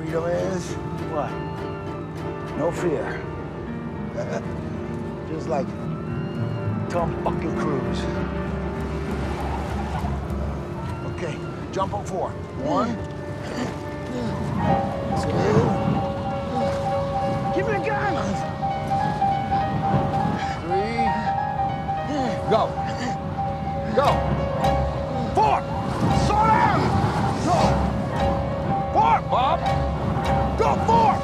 freedom is? What? No fear. Just like Tom fucking Cruise. Okay, jump on 4. 1, 2. Give me the gun! 3. Go. Go. 4. Slow down. Go. 4, Bob. Go 4.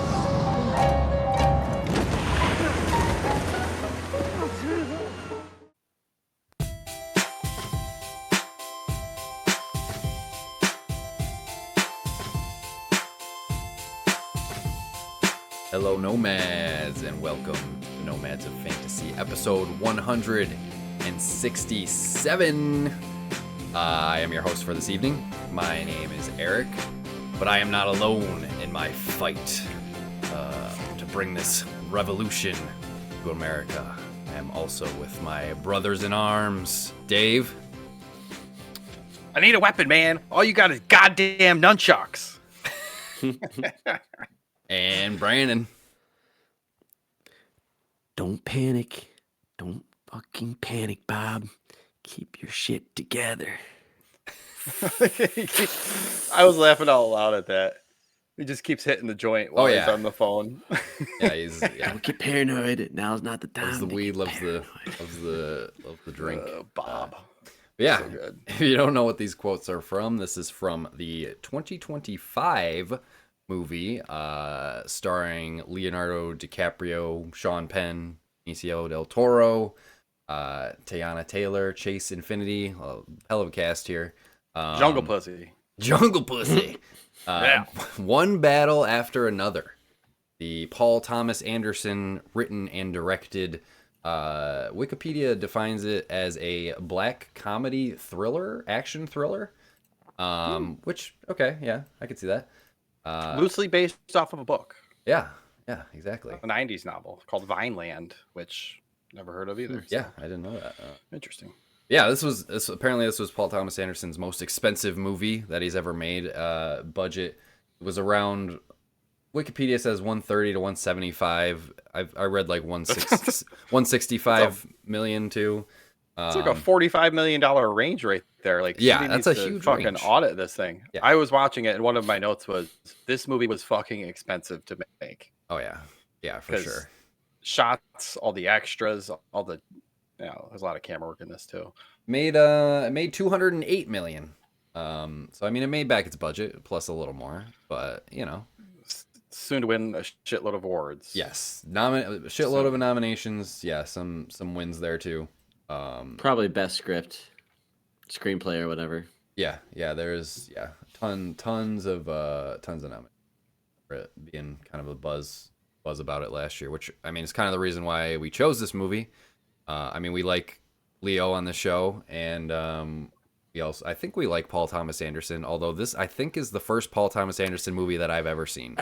Hello, Nomads, and welcome to Nomads of Fantasy, episode 167. I am your host for this evening. My name is Eric, but I am not alone in my fight to bring this revolution to America. I am also with my brothers in arms, Dave. I need a weapon, man. All you got is goddamn nunchucks. And Brandon. Don't panic. Don't fucking panic, Bob. Keep your shit together. I was laughing out loud at that. He just keeps hitting the joint while he's on the phone. Don't get paranoid. Now's not the time. Loves the weed, loves the drink. Bob. Yeah. So good. If you don't know what these quotes are from, this is from the 2025 movie starring Leonardo DiCaprio, Sean Penn, Benicio del Toro, Teyana Taylor, Chase Infiniti. Hell of a cast here. Jungle Pussy. Jungle Pussy. Yeah. One battle after another. The Paul Thomas Anderson written and directed. Wikipedia defines it as a black comedy thriller, action thriller. Which, okay, yeah, I could see that. Loosely based off of a book. Yeah, exactly. A 90s novel called Vineland, which never heard of either. Yeah, I didn't know that. Interesting. Yeah, this was Paul Thomas Anderson's most expensive movie that he's ever made. Budget was around, Wikipedia says 130 to 175. I read like 165 million too. It's like a $45 million range right there. Like, yeah, somebody that's a needs to huge fucking range. audit this thing. Yeah. I was watching it, and one of my notes was, this movie was fucking expensive to make. Oh yeah, for sure. Shots, all the extras, all the, there's a lot of camera work in this too. Made 208 million. So I mean, it made back its budget plus a little more, but Soon to win a shitload of awards. yes, shitload of nominations. Yeah, some wins there too. Probably best script, screenplay, or whatever. Yeah. There's tons of nominations for it being kind of a buzz about it last year, which I mean is kind of the reason why we chose this movie. I mean, we like Leo on the show, and I think we like Paul Thomas Anderson. Although this, I think, is the first Paul Thomas Anderson movie that I've ever seen.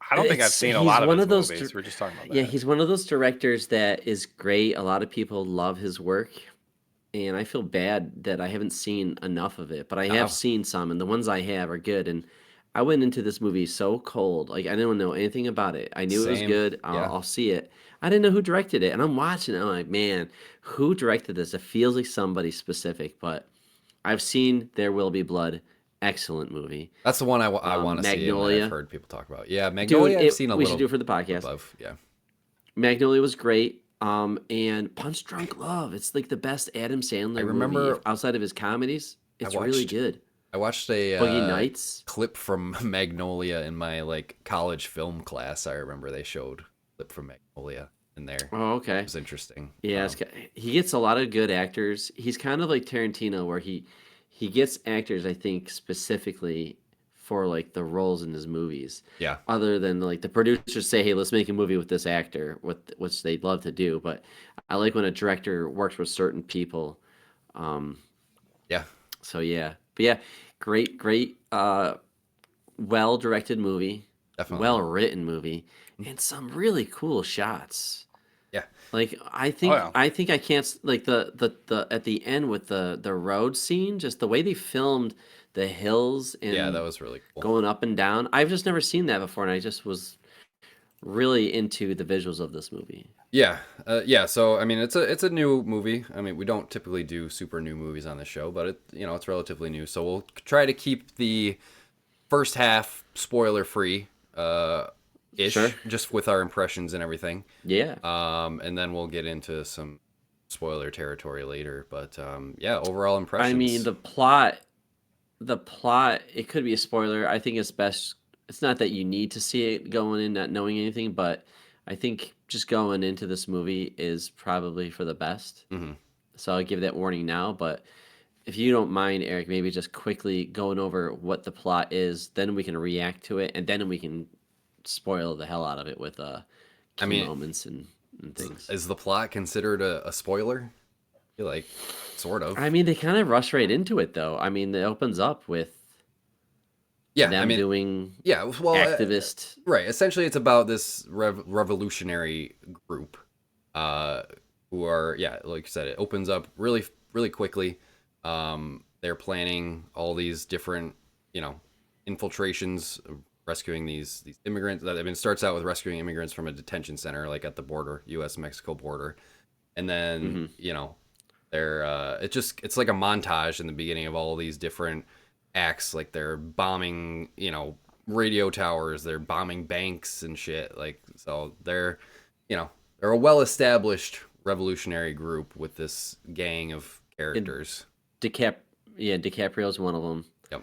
I don't think I've seen a lot of his movies. We're just talking about that. Yeah, he's one of those directors that is great. A lot of people love his work, and I feel bad that I haven't seen enough of it. But I have seen some, and the ones I have are good. And I went into this movie so cold. Like, I didn't know anything about it. I knew it was good. I'll see it. I didn't know who directed it. And I'm watching it. I'm like, man, who directed this? It feels like somebody specific. But I've seen There Will Be Blood. Excellent movie. That's the one I want to see. Magnolia. I've heard people talk about. Yeah, Magnolia. I've seen a we little. should do it for the podcast. Above. Yeah. Magnolia was great. And Punch Drunk Love. It's like the best Adam Sandler movie outside of his comedies. It's really good. I watched a Boogie Nights clip from Magnolia in my college film class. I remember they showed a clip from Magnolia in there. Oh, okay. It was interesting. Yeah, he gets a lot of good actors. He's kind of like Tarantino, where he gets actors, I think, specifically for the roles in his movies. Yeah. Other than the producers say, hey, let's make a movie with this actor, which they'd love to do. But I like when a director works with certain people. Yeah. So yeah. But yeah, great, well-directed movie. Definitely. Well-written movie. And some really cool shots. Yeah. I think I can't the at the end with the road scene, just the way they filmed the hills and that was really cool. going up and down. I've just never seen that before, and I just was really into the visuals of this movie. Yeah, So I mean, it's a new movie. I mean, we don't typically do super new movies on the show, but it's relatively new. So we'll try to keep the first half spoiler free, ish, Sure. just with our impressions and everything. Yeah. And then we'll get into some spoiler territory later. But overall impressions. I mean, the plot, it could be a spoiler. I think it's best. It's not that you need to see it going in not knowing anything, but I think just going into this movie is probably for the best. Mm-hmm. So I'll give that warning now. But if you don't mind, Eric, maybe just quickly going over what the plot is, then we can react to it, and then we can spoil the hell out of it with key moments and things. Is the plot considered a spoiler? I feel like sort of. I mean, they kind of rush right into it, though. I mean, it opens up with them doing activist. Right. Essentially, it's about this revolutionary group who are, like you said, it opens up really, really quickly. They're planning all these different, infiltrations, rescuing these immigrants. I mean, it starts out with rescuing immigrants from a detention center, like at the border, U.S.-Mexico border. And then, they're, it's like a montage in the beginning of all these different acts. Like they're bombing, radio towers, they're bombing banks and shit. Like, so they're a well-established revolutionary group with this gang of characters. DiCaprio's one of them. Yep.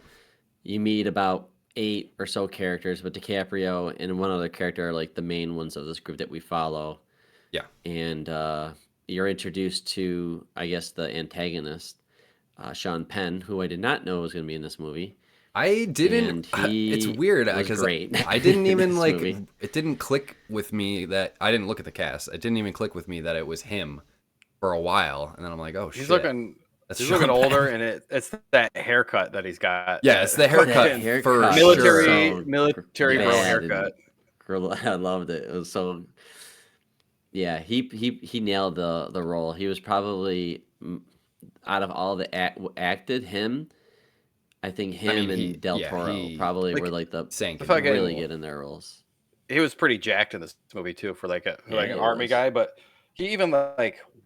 You meet about 8 or so characters, but DiCaprio and one other character are like the main ones of this group that we follow. Yeah. And you're introduced to, I guess, the antagonist, Sean Penn, who I did not know was going to be in this movie. I didn't. It's weird because I didn't even like. It didn't click with me that I didn't look at the cast. It didn't even click with me that it was him for a while, and then I'm like, oh shit. He's looking older, and it's that haircut that he's got. Yeah, it's the haircut. Military girl haircut. I loved it. It was so. Yeah, he nailed the role. He was probably, out of all the acted him, I think and Del Toro probably were like the really good in their roles. He was pretty jacked in this movie too, for like an army guy, but he even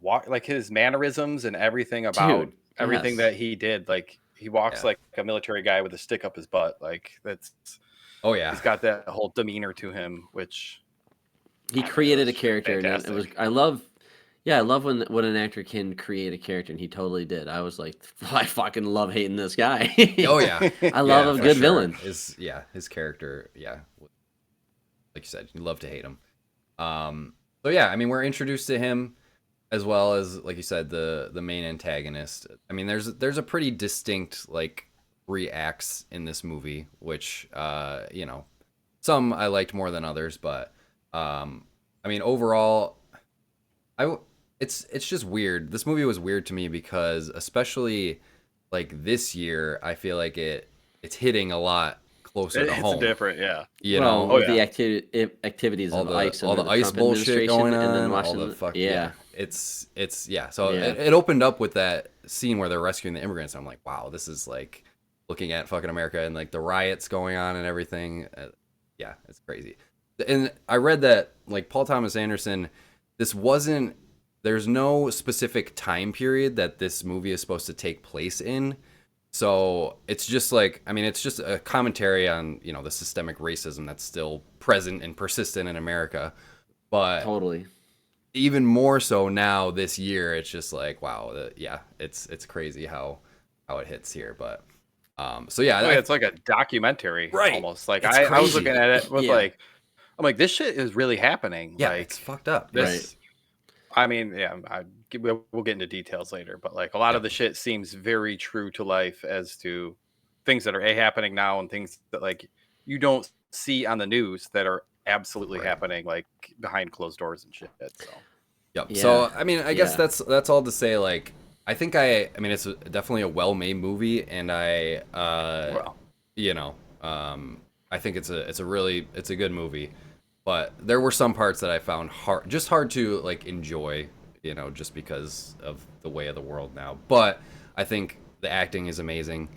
walk, like his mannerisms and everything about everything that he did. Like he walks like a military guy with a stick up his butt. Like that's. Oh yeah, he's got that whole demeanor to him, which. He created a character, fantastic. And I love when an actor can create a character, and he totally did. I was like, I fucking love hating this guy. Oh yeah, I love a good villain. His character, like you said, you love to hate him. So yeah, I mean, we're introduced to him as well as, like you said, the main antagonist. I mean, there's a pretty distinct like 3 acts in this movie, which some I liked more than others, but. I mean, overall, it's just weird. This movie was weird to me because, especially like this year, I feel like it's hitting a lot closer to home. It's different, yeah. The activities all of all the ICE bullshit going on, and then watching all the fuck. Yeah. So yeah. It opened up with that scene where they're rescuing the immigrants. I'm like, wow, this is like looking at fucking America and like the riots going on and everything. It's crazy. And I read that, like, Paul Thomas Anderson, there's no specific time period that this movie is supposed to take place in. So it's just like, I mean, it's just a commentary on, the systemic racism that's still present and persistent in America. But totally, even more so now this year, it's just like, wow, it's crazy how it hits here. But it's like a documentary, right? Almost like I was looking at it with like. I'm like, this shit is really happening. Yeah, like, it's fucked up. Right. I mean, we'll get into details later, but like a lot of the shit seems very true to life as to things that are happening now and things that like you don't see on the news that are absolutely happening like behind closed doors and shit. So. Yep. Yeah. So I mean, I guess that's all to say. Like, I think I mean, it's definitely a well-made movie, and I think it's a good movie. But there were some parts that I found hard to like enjoy, just because of the way of the world now. But I think the acting is amazing.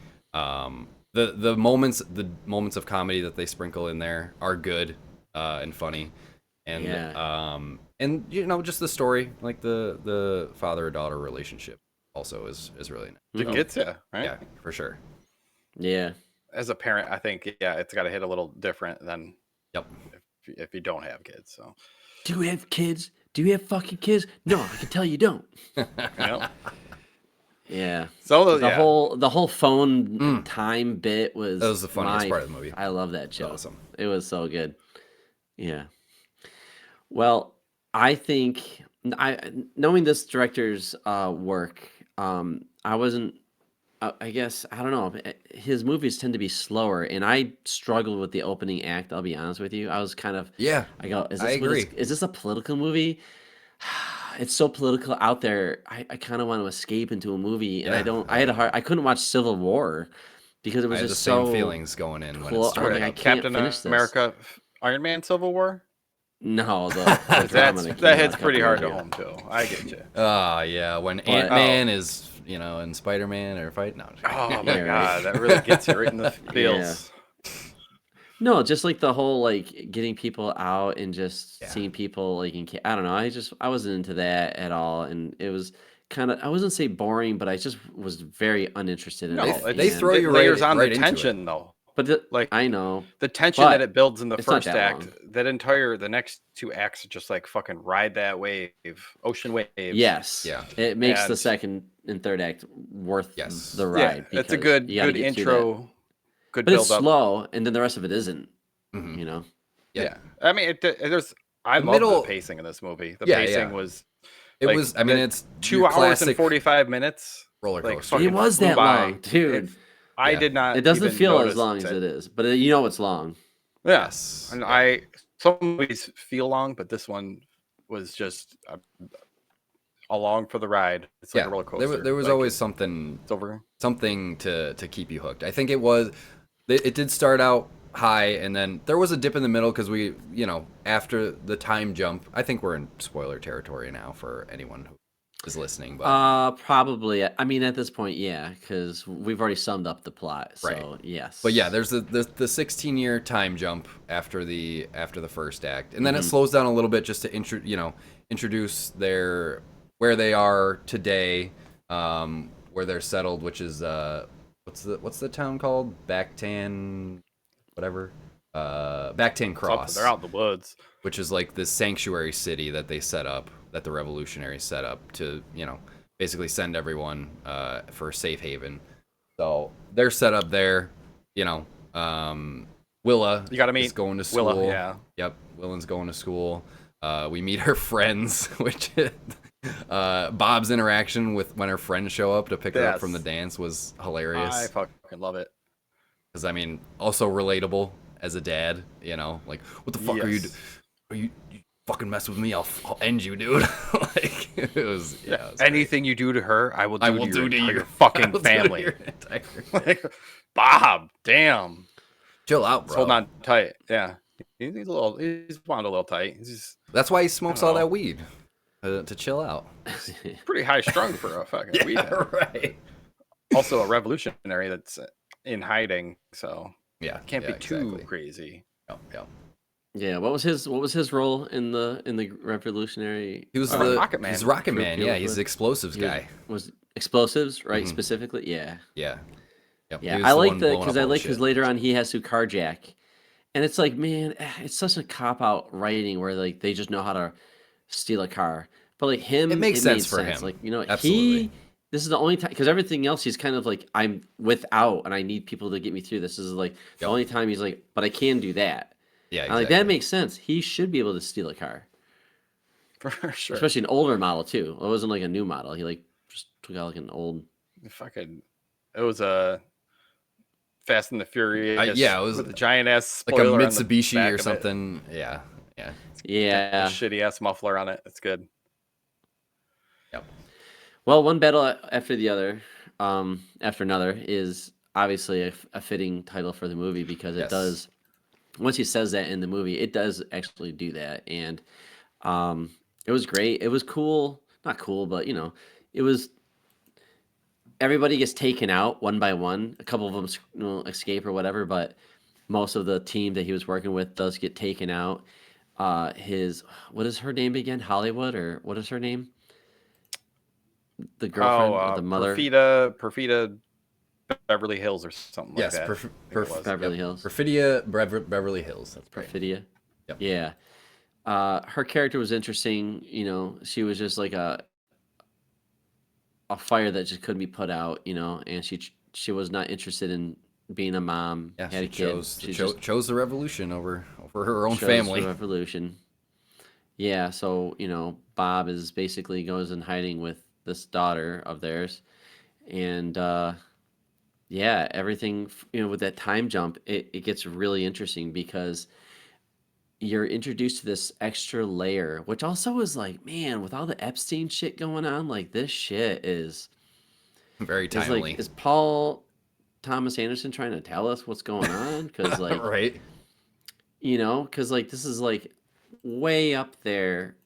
the moments of comedy that they sprinkle in there are good and funny, and and you know, just the story, like the father daughter relationship also is really nice. It gets you, right? Yeah, for sure. Yeah. As a parent, I think it's got to hit a little different than Yep. if you don't have kids. So, Do you have kids? Do you have fucking kids? No, I can tell you don't. you know? Yeah. So The whole phone time bit was That was the funniest part of the movie. I love that joke. Awesome. It was so good. Yeah. Well, I think knowing this director's work, I wasn't. I guess I don't know. His movies tend to be slower, and I struggled with the opening act. I'll be honest with you. I was kind of. Yeah. I go. I agree. Is this a political movie? It's so political out there. I kind of want to escape into a movie, and I don't. I had a hard. I couldn't watch Civil War because it was I had just the same so feelings going in when it clo- I'm started. like, I can't Captain finish this. America, Iron Man, Civil War. No, the drama that came That out hits a pretty couple hard years to ago. home too. I get you. Yeah, when Ant-Man is, you know, and Spider-Man are fighting. No, Oh my Yeah, right. god, that really gets you right in the feels. No, just like the whole like getting people out and just Yeah. seeing people like I don't know. I wasn't into that at all, and it was kind of I wasn't say boring, but I just was very uninterested in No, it. they it's- throw it you layers right on into the it. tension though. But Like I know the tension but that it builds in the it's not first that act, long. the next two acts are just like fucking ride that wave, ocean waves. Yes, Yeah. it makes the And- second and third act worth Yes. the Yeah, ride. it's a because good you gotta good get through that. intro, good But it's build up. slow, and then the rest of it isn't. Mhm. You know. Yeah, I mean, I The love middle- the pacing in this movie. The Yeah, pacing yeah. was. It like, was. I mean, the it's 2 your hours classic and 45 minutes. roller Like, coaster. fucking It was flew that by. long, dude. I Yeah. did not. It doesn't even feel as notice long as it is, but you know it's long. Yes, Yes. and Yeah. some movies feel long, but this one was just along for the ride. It's like a roller coaster. There was like, always something it's over. to keep you hooked. I think it did start out high, and then there was a dip in the middle because we, you know, after the time jump. I think we're in spoiler territory now for anyone who is listening, but Probably. I mean, at this point, yeah, because we've already summed up the plot. So Right. yes. But yeah, there's the 16-year time jump after the first act, and then it slows down a little bit just to introduce where they are today, where they're settled, which is what's the town called? Backtan, whatever. Backtan Cross. They're out in the woods. Which is like this sanctuary city that they set up, that the revolutionaries set up to, you know, basically send everyone for a safe haven. So they're set up there, you know. Willa You gotta meet is going to school. Willa, yeah. Yep, Willen's going to school. We meet her friends, which Bob's interaction with when her friends show up to pick her up from the dance was hilarious. I fucking love it. Because I mean, also relatable as a dad, you know, like, what the fuck are you? You fucking mess with me, I'll end you, dude. Like, it was Anything you do to her, I will do to your I fucking will do to family. your entire- Like, Bob, damn. Chill out, He's bro. holding on tight. Yeah. He's wound a little tight. He's just That's why he smokes I all don't know. that weed to chill out. pretty high strung for a fucking weed head. right. Also a revolutionary that's in hiding, so Yeah, can't be too exactly. crazy. Yep. Yeah. What was his role in the revolutionary? He was Rocket Man. He's Rocket Group Man. he Yeah, was he's with? the explosives He was- guy. Was explosives right Mhm. specifically? Yeah. Yeah. Yep. Yeah. he was I the like one the blowing because up I all the like because shit. later on he has to carjack, and it's like, man, it's such a cop out writing where like they just know how to steal a car, but like him, It makes made sense for him. Like, you know, Absolutely. this is the only time because everything else he's kind of like I'm without and I need people to get me through. This is like the Yep. only time he's like, but I can do that. Yeah, I'm like that makes sense. He should be able to steal a car, For sure. especially an older model too. It wasn't like a new model. He like just took out like an old. Fucking it was a Fast and the Furious. yeah, it was with a giant ass like a spoiler on the Mitsubishi back or of it. something. Yeah. Yeah. Shitty ass muffler on it. It's good. Yep. Well, one battle after the other, after another, is obviously a fitting title for the movie because it Yes. does. Once he says that in the movie, it does actually do that, and it was great. It was cool, not cool, but you know, it was. everybody gets taken out one by one. A couple of them escape or whatever, but most of the team that he was working with does get taken out. What is her name again? Hollywood, or what is her name? The girlfriend or the mother? Perfida Beverly Hills or something like that. Beverly Hills. Perfidia Beverly Hills. That's right. Perfidia. Yep. Yeah. Her character was interesting. You know, she was just like a fire that just couldn't be put out. You know, and she was not interested in being a mom. Yeah, had she a kid. chose the revolution over her own chose family. The revolution. Yeah. So Bob is basically goes in hiding with this daughter of theirs, and yeah, everything with that time jump, it gets really interesting because you're introduced to this extra layer, which also is like, man, with all the Epstein shit going on, like this shit is very timely. Is Paul Thomas Anderson trying to tell us what's going on? Because like, right, because like this is like way up there,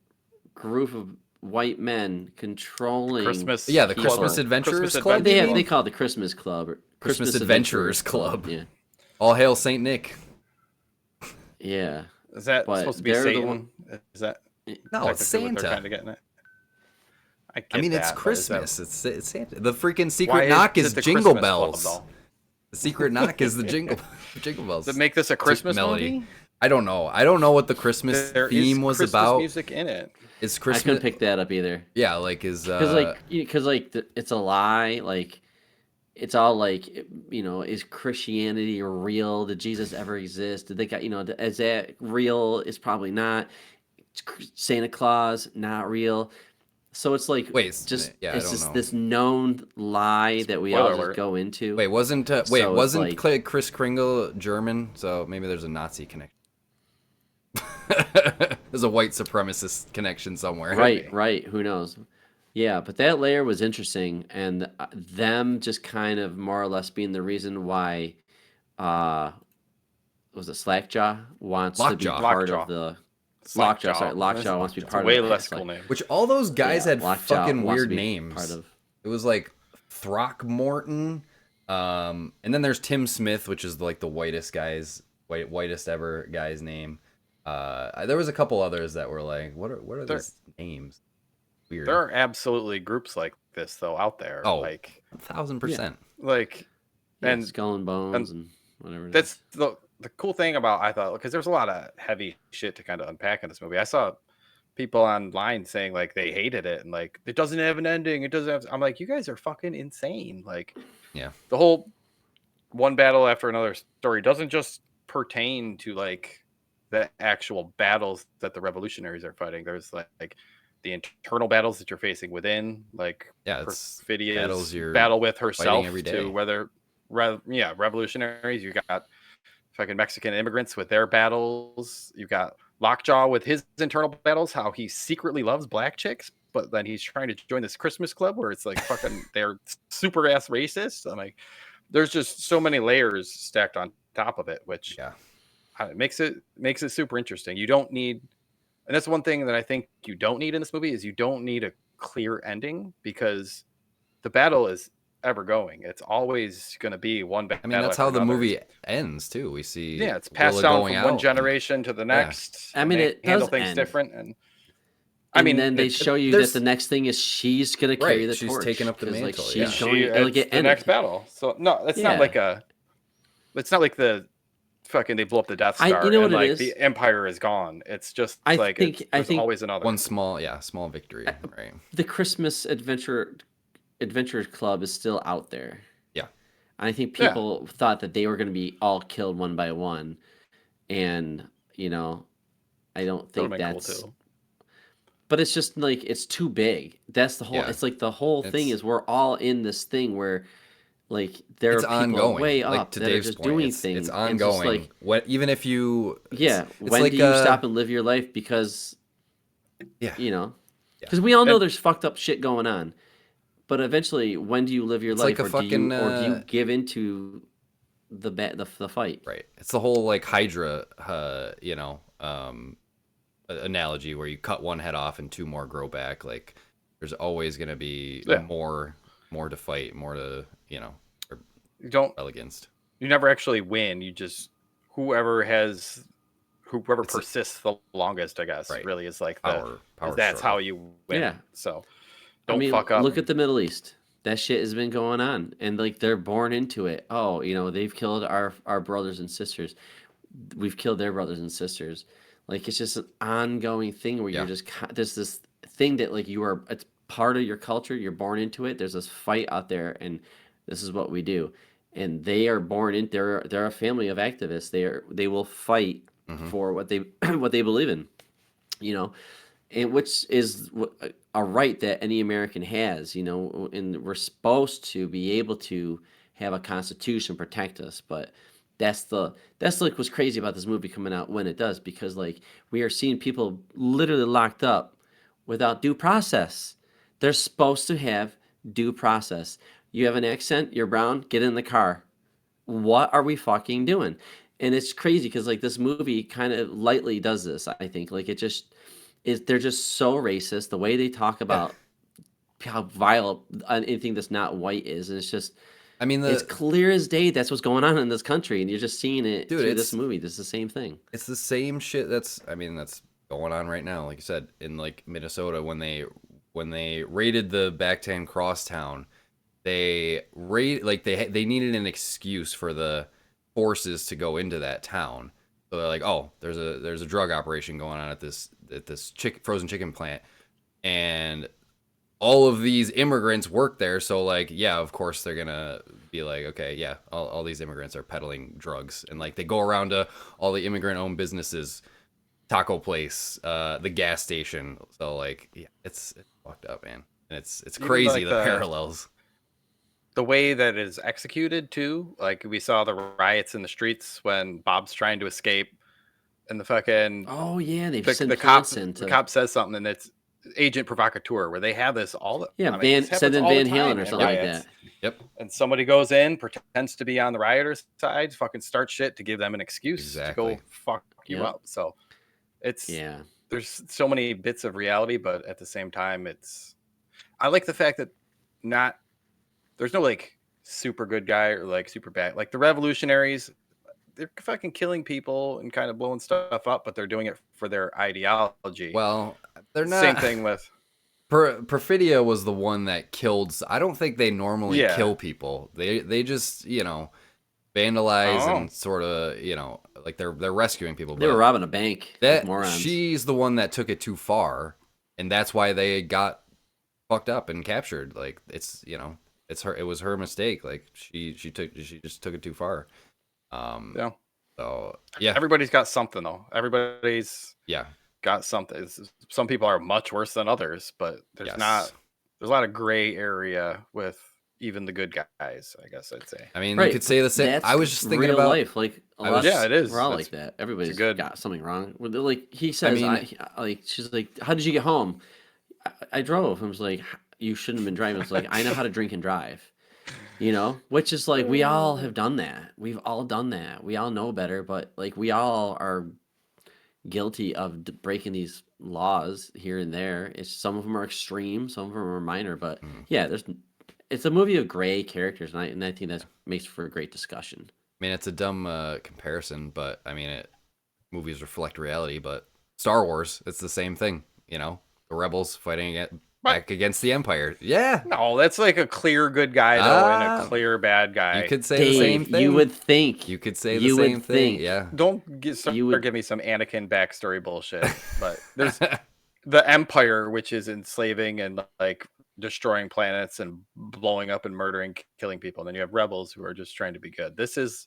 group of white men controlling Christmas. Yeah, the people. Christmas Adventurers Club. They call it the Christmas Club. Christmas Adventurers Club. Yeah. All hail Saint Nick. Yeah. Is that supposed to be Satan? Is that no? It's Santa. They're kind of getting it. I mean, it's Christmas. It's Santa. The freaking secret knock is Jingle Christmas Bells. Club, the secret knock is the Jingle Bells. Does it make this a Christmas melody? Movie? I don't know. I don't know what the Christmas theme was Christmas about. Music in it. It's Christmas. I couldn't pick that up either. Yeah, like is because it's a lie. Like it's all like is Christianity real? Did Jesus ever exist? Did they got is that real? It's probably not. Santa Claus not real. So it's like it's just this known lie that we all just go into. Wasn't Kris Kringle German? So maybe there's a Nazi connection. There's a white supremacist connection somewhere. Right. Who knows? Yeah, but that layer was interesting, and them just kind of more or less being the reason why, was it Slackjaw wants to be part of the Lockjaw. Sorry, Lockjaw wants to be part of way less cool name. Which all those guys had Lockjaw fucking weird part names. of. It was like Throckmorton, and then there's Tim Smith, which is like the whitest ever guy's name. There was a couple others that were like, what are these names? Weird. There are absolutely groups like this though out there. Oh, like 1,000%. Like, and Skull and Bones and whatever. That's the cool thing about, I thought, because there's a lot of heavy shit to kind of unpack in this movie. I saw people online saying like they hated it and like it doesn't have an ending. It doesn't have. I'm like, you guys are fucking insane. Like, yeah, the whole one battle after another story doesn't just pertain to like the actual battles that the revolutionaries are fighting. There's like the internal battles that you're facing within, like Perfidia's battle with herself every day. To whether revolutionaries. You got fucking Mexican immigrants with their battles. You got Lockjaw with his internal battles, how he secretly loves black chicks, but then he's trying to join this Christmas club where it's like fucking they're super ass racist. I'm like, there's just so many layers stacked on top of it, which makes it super interesting. You don't need, and that's one thing that I think you don't need in this movie, is you don't need a clear ending, because the battle is ever going. It's always going to be one battle. I mean, that's how the movie ends too. We see it's passed down from one generation to the next. I mean, it handle does things end different, and then they show you that the next thing is she's going to carry the torch. She's taking up the mantle. Like she's going to get the next battle. So no, it's not like the fucking they blow up the Death Star and like the Empire is gone. It's just I think always another one small victory. Right. The Christmas Adventurers Club is still out there. Yeah. I think people thought that they were going to be all killed one by one, and I don't think that's cool. But it's just like it's too big. That's the whole. It's like the whole thing is we're all in this thing where, like, there are people ongoing. Way up to that Dave's are just point, doing things. It's ongoing. What even if you when do you stop and live your life? Because because we all know there's fucked up shit going on, but eventually, when do you live your life, like do you give into the fight? Right. It's the whole like Hydra, analogy where you cut one head off and two more grow back. Like there's always going to be more more to fight, more to You don't. rebel against. You never actually win. You just whoever persists the longest, I guess, Right. really is like Power that's struggle. how you win. Yeah. So I don't mean, fuck up. look at the Middle East. That shit has been going on, and like they're born into it. Oh, they've killed our brothers and sisters. We've killed their brothers and sisters. Like it's just an ongoing thing where you're just there's this thing that like it's part of your culture. You're born into it. There's this fight out there, and this is what we do. And they are born in. They're a family of activists. They will fight for what they what they believe in. You know, and which is a right that any American has, and we're supposed to be able to have a constitution protect us, but that's like what's crazy about this movie coming out when it does, because like we are seeing people literally locked up without due process. They're supposed to have due process. You have an accent, you're brown, get in the car. What are we fucking doing? And it's crazy because like this movie kind of lightly does this, I think. Like it just they're just so racist. The way they talk about how vile anything that's not white is, and it's just I mean, it's clear as day that's what's going on in this country, and you're just seeing it through this movie. This is the same thing. It's the same shit that's going on right now. Like you said, in like Minnesota, when they raided the Bactan Crosstown, they needed an excuse for the forces to go into that town. So they're like, oh, there's a drug operation going on at this frozen chicken plant, and all of these immigrants work there. So like, yeah, of course they're gonna be like, okay, yeah, all these immigrants are peddling drugs, and like they go around to all the immigrant-owned businesses, taco place, the gas station. So like, yeah, it's fucked up, man, and it's crazy, like the parallels. The way that it is executed too, like we saw the riots in the streets when Bob's trying to escape, and the fucking the cop says something, and it's agent provocateur, where they have this all the send in Van Halen or something like that. Yep. And somebody goes in, pretends to be on the rioters' side, fucking start shit to give them an excuse to go fuck you up. So there's so many bits of reality, but at the same time, I like the fact that there's no like super good guy or like super bad. Like the revolutionaries, they're fucking killing people and kind of blowing stuff up, but they're doing it for their ideology. Well, they're not. Same thing with Perfidia was the one that killed. I don't think they normally kill people. They just vandalize and sort of like they're rescuing people. They were robbing a bank. That she's the one that took it too far, and that's why they got fucked up and captured. Like it's it was her mistake. Like she just took it too far. So everybody's got something though. Everybody's got something. Some people are much worse than others, but there's a lot of gray area with even the good guys, I guess I'd say. I mean, you could say the same. I was just thinking real about life. Like it is. We're all like that. Everybody's got something wrong. Like he says, she's like, "How did you get home?" I drove. I was like, "You shouldn't have been driving." It's like, I know how to drink and drive. Which is like, we all have done that. We've all done that. We all know better, but like we all are guilty of breaking these laws here and there. Some of them are extreme, some of them are minor, but it's a movie of gray characters, and I think that makes for a great discussion. I mean, it's a dumb comparison, but I mean, movies reflect reality. But Star Wars, it's the same thing. The rebels fighting back against the Empire. Yeah. No, that's like a clear good guy though, and a clear bad guy. You could say the same thing. You would think. You could say the same thing. Yeah. Don't give me some Anakin backstory bullshit. But there's the Empire, which is enslaving and like destroying planets and blowing up and murdering, killing people. And then you have rebels who are just trying to be good. This is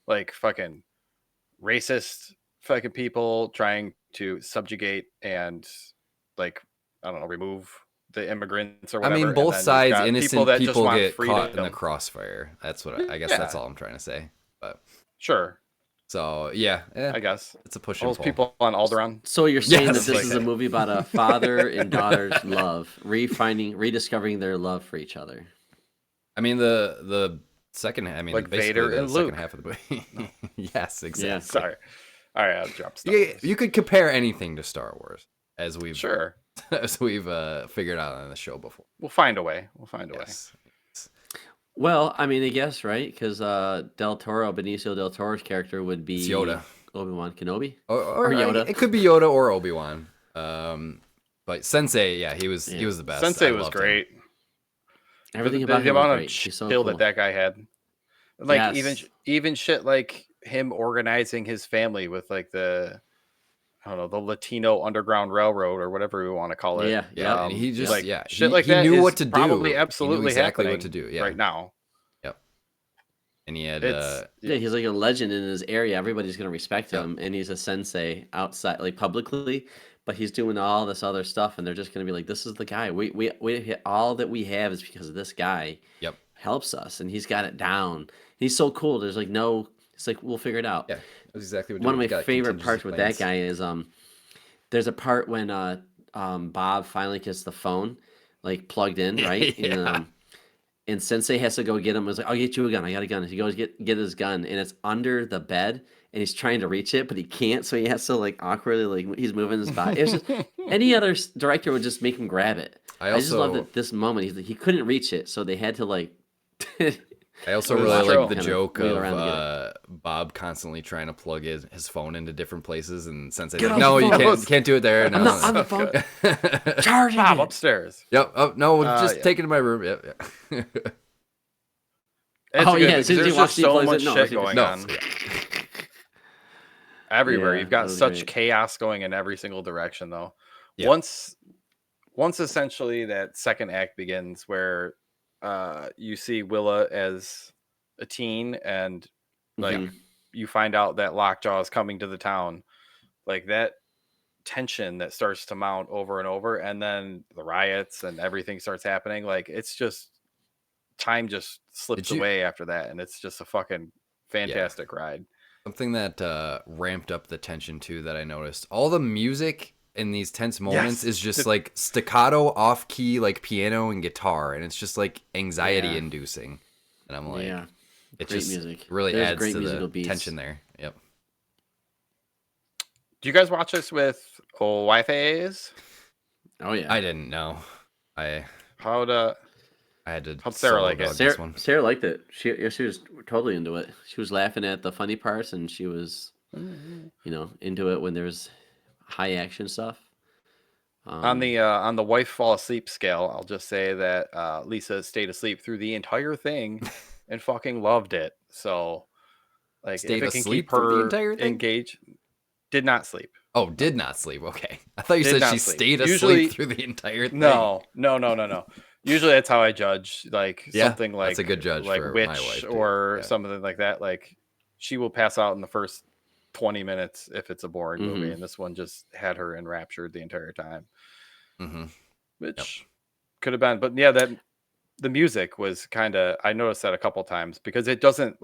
like fucking racist fucking people trying to subjugate and like, I don't know, remove the immigrants or whatever. I mean, both sides, innocent people get freedom. Caught in the crossfire. That's what I guess that's all I'm trying to say. But sure. So I guess it's a push. All those people on Alderaan. So you're saying that this is a movie about a father and daughter's love, rediscovering their love for each other. I mean, the second. I mean, like basically Vader and the Luke. second half of the movie. Yes, exactly. Yeah. Sorry. All right, I'll drop stuff. You could compare anything to Star Wars, as we've figured out on the show before. We'll find a way. Well, I mean, I guess, right? Because Benicio del Toro's character would It's be Yoda. Obi-Wan Kenobi Or Yoda. it could be Yoda or Obi-Wan. But Sensei, yeah, he was Yeah. the best. Sensei I was loved him. great. Everything The about him was amount of great. He's so chill cool. that guy had. Like Yes. even shit like him organizing his family with like the I don't know, the Latino Underground Railroad or whatever we want to call it. Yeah. Yeah, and he just like yeah, shit he, like he that knew is what to probably do. absolutely he knew exactly happening what to do. Yeah, right now. Yep. And he had It's Yeah, he's like a legend in his area. Everybody's gonna respect Yep. him, and he's a sensei outside, like publicly. But he's doing all this other stuff, and they're just gonna be like, "This is the guy. We all that we have is because of this guy. Yep. Helps us, and he's got it down. He's so cool. There's like no. It's like we'll figure it out. Yeah, that's exactly what. One of my He's got favorite contingency parts with that plans. guy is there's a part when Bob finally gets the phone like plugged in, right? Yeah. And Sensei has to go get him. It's like, I'll get you a gun. I got a gun. He goes get his gun, and it's under the bed, and he's trying to reach it, but he can't. So he has to like awkwardly like he's moving his body. It's just any other director would just make him grab it. I just love that this moment he couldn't reach it, so they had to like. I also It was really true. like the Kind of joke wheel of around to get Bob constantly trying to plug his phone into different places, and Sensei Get like, off no, the you phone." can't do it there. No, I'm not on the phone. Charging Bob it. upstairs. Yep. Oh no, just yeah. take it to my room. Yep. Yeah. It's Oh, good yeah, because as soon as he there's walks just in, he so plays much it. No, shit as soon going no. on everywhere. Yeah, You've got that was such great. chaos going in every single direction, though. Yeah. Once essentially that second act begins, where you see Willa as a teen, and like Mhm. you find out that Lockjaw is coming to the town, like that tension that starts to mount over and over, and then the riots and everything starts happening. Like it's just time just slips Did you- away after that, and it's just a fucking fantastic ride. Something that ramped up the tension too that I noticed. All the music in these tense moments is just like staccato, off key, like piano and guitar, and it's just like anxiety inducing. And I'm like, Yeah. it Great just music. really There's adds great to musical the beats. tension there. Yep. Do you guys watch this with Wi-Fi's? Oh yeah. I didn't know. I How'd had to. How'd Sarah solo like it? dog this one. Sarah liked it. She was totally into it. She was laughing at the funny parts, and she was, into it when there's high action stuff. on the wife fall asleep scale, I'll just say that Lisa stayed asleep through the entire thing and fucking loved it. So, like, Stayed if it can asleep keep through the her entire thing? engaged, did not sleep. Oh, did not sleep. Okay, I thought you Did said not she sleep. stayed Usually- asleep through the entire thing. No. Usually that's how I judge, like Yeah, something like that's a good judge like for Witch my wife, too. or Yeah. something like that. Like she will pass out in the first 20 minutes if it's a boring movie, Mhm. and this one just had her enraptured the entire time, Mm-hmm. which could have been. But yeah, that the music was kind of. I noticed that a couple times because it doesn't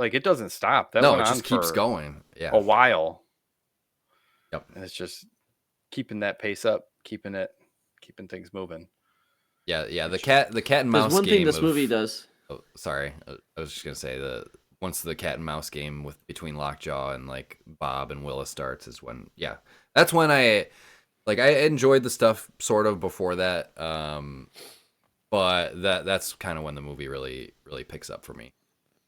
stop. That No, went it on just keeps for going. Yeah. a while. Yep. And it's just keeping that pace up, keeping things moving. Yeah. The cat and mouse There's one game. thing this movie does. Oh, sorry. I was just gonna say once the cat and mouse game between Lockjaw and like Bob and Willa starts is when that's when I enjoyed the stuff sort of before that. But that's kind of when the movie really picks up for me.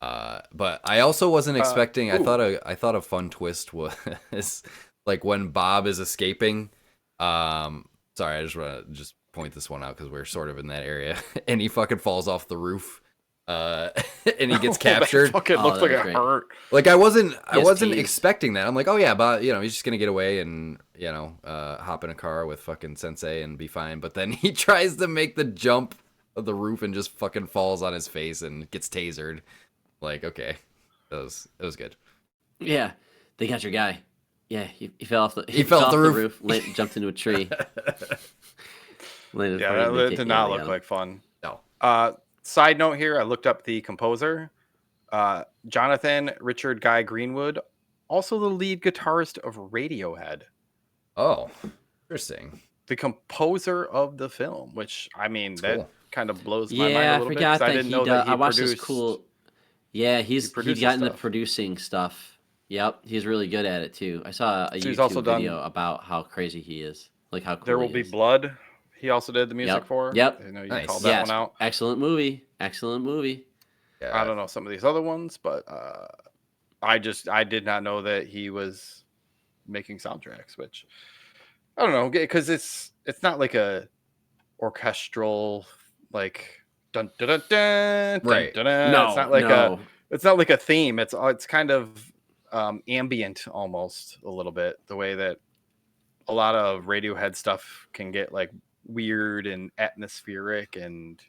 But I also wasn't expecting. I thought a fun twist was like when Bob is escaping. Sorry, I just want to point this one out because we're sort of in that area, and he fucking falls off the roof, and he gets captured. That fucking looks that like was it great. hurt. Like I wasn't tased. expecting that. I'm like, oh yeah, but he's just gonna get away and hop in a car with fucking Sensei and be fine. But then he tries to make the jump of the roof and just fucking falls on his face and gets tasered. Like, okay, it was good. Yeah, they got your guy. Yeah, he fell off the fell off the roof. Jumped into a tree. Landed Yeah, funny, that they did not got look him. like fun. No. Side note here, I looked up the composer, Jonathan Richard Guy Greenwood, also the lead guitarist of Radiohead, Oh, interesting. the composer of the film. Which I mean, that cool. kind of blows my mind Yeah, a I little bit. forgot 'Cause I that didn't he know does. that he I watched produced. this cool. Yeah, he'd produces gotten into stuff. producing stuff. Yep, he's really good at it too. I saw a So he's YouTube also done- video about how crazy he is, like how cool There Will he Be is. Blood. He also did the music Yep. for. Yep. I know you Nice. called that Yes, one out. excellent movie. Excellent movie. Yeah. I don't know some of these other ones, but I did not know that he was making soundtracks, which I don't know, because it's not like a orchestral like dun dun dun dun, Right. dun, dun. No, It's not like no. it's not like a theme. It's kind of ambient almost a little bit, the way that a lot of Radiohead stuff can get like weird and atmospheric, and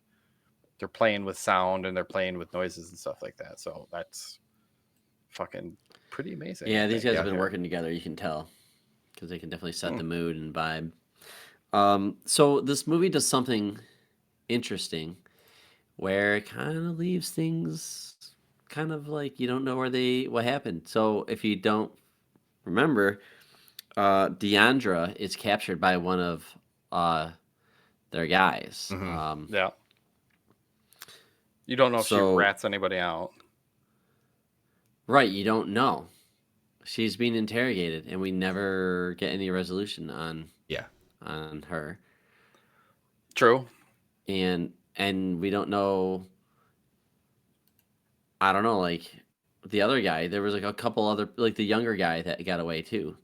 they're playing with sound and they're playing with noises and stuff like that. So that's fucking pretty amazing. Yeah, I these think. guys have been Yeah. working together. You can tell because they can definitely set the mood and vibe. So this movie does something interesting where it kind of leaves things kind of like you don't know what happened. So if you don't remember, Deandra is captured by one of their guys. Mhm. Yeah. You don't know if she So- rats anybody out. Right, you don't know. She's being interrogated, and we never get any resolution on Yeah. her. True. And we don't know. I don't know, like the other guy. There was like a couple other, like the younger guy that got away too,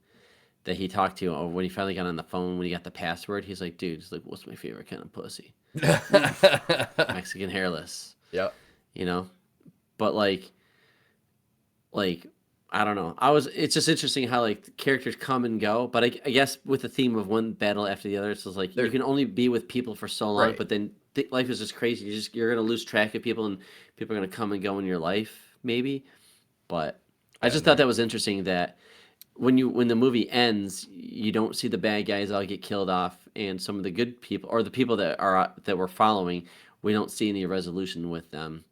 that he talked to. Or when he finally got on the phone, when he got the password, he's like, "Dude, it's like, what's my favorite kind of pussy? Mexican hairless." Yep. You know, but like I don't know. It's just interesting how like characters come and go. But I guess with the theme of one battle after the other, it's just like you can only be with people for so long. Right. But then life is just crazy. You're gonna lose track of people, and people are gonna come and go in your life, maybe. But I just thought that was interesting that when the movie ends, you don't see the bad guys all get killed off, and some of the good people or the people that we're following, we don't see any resolution with them,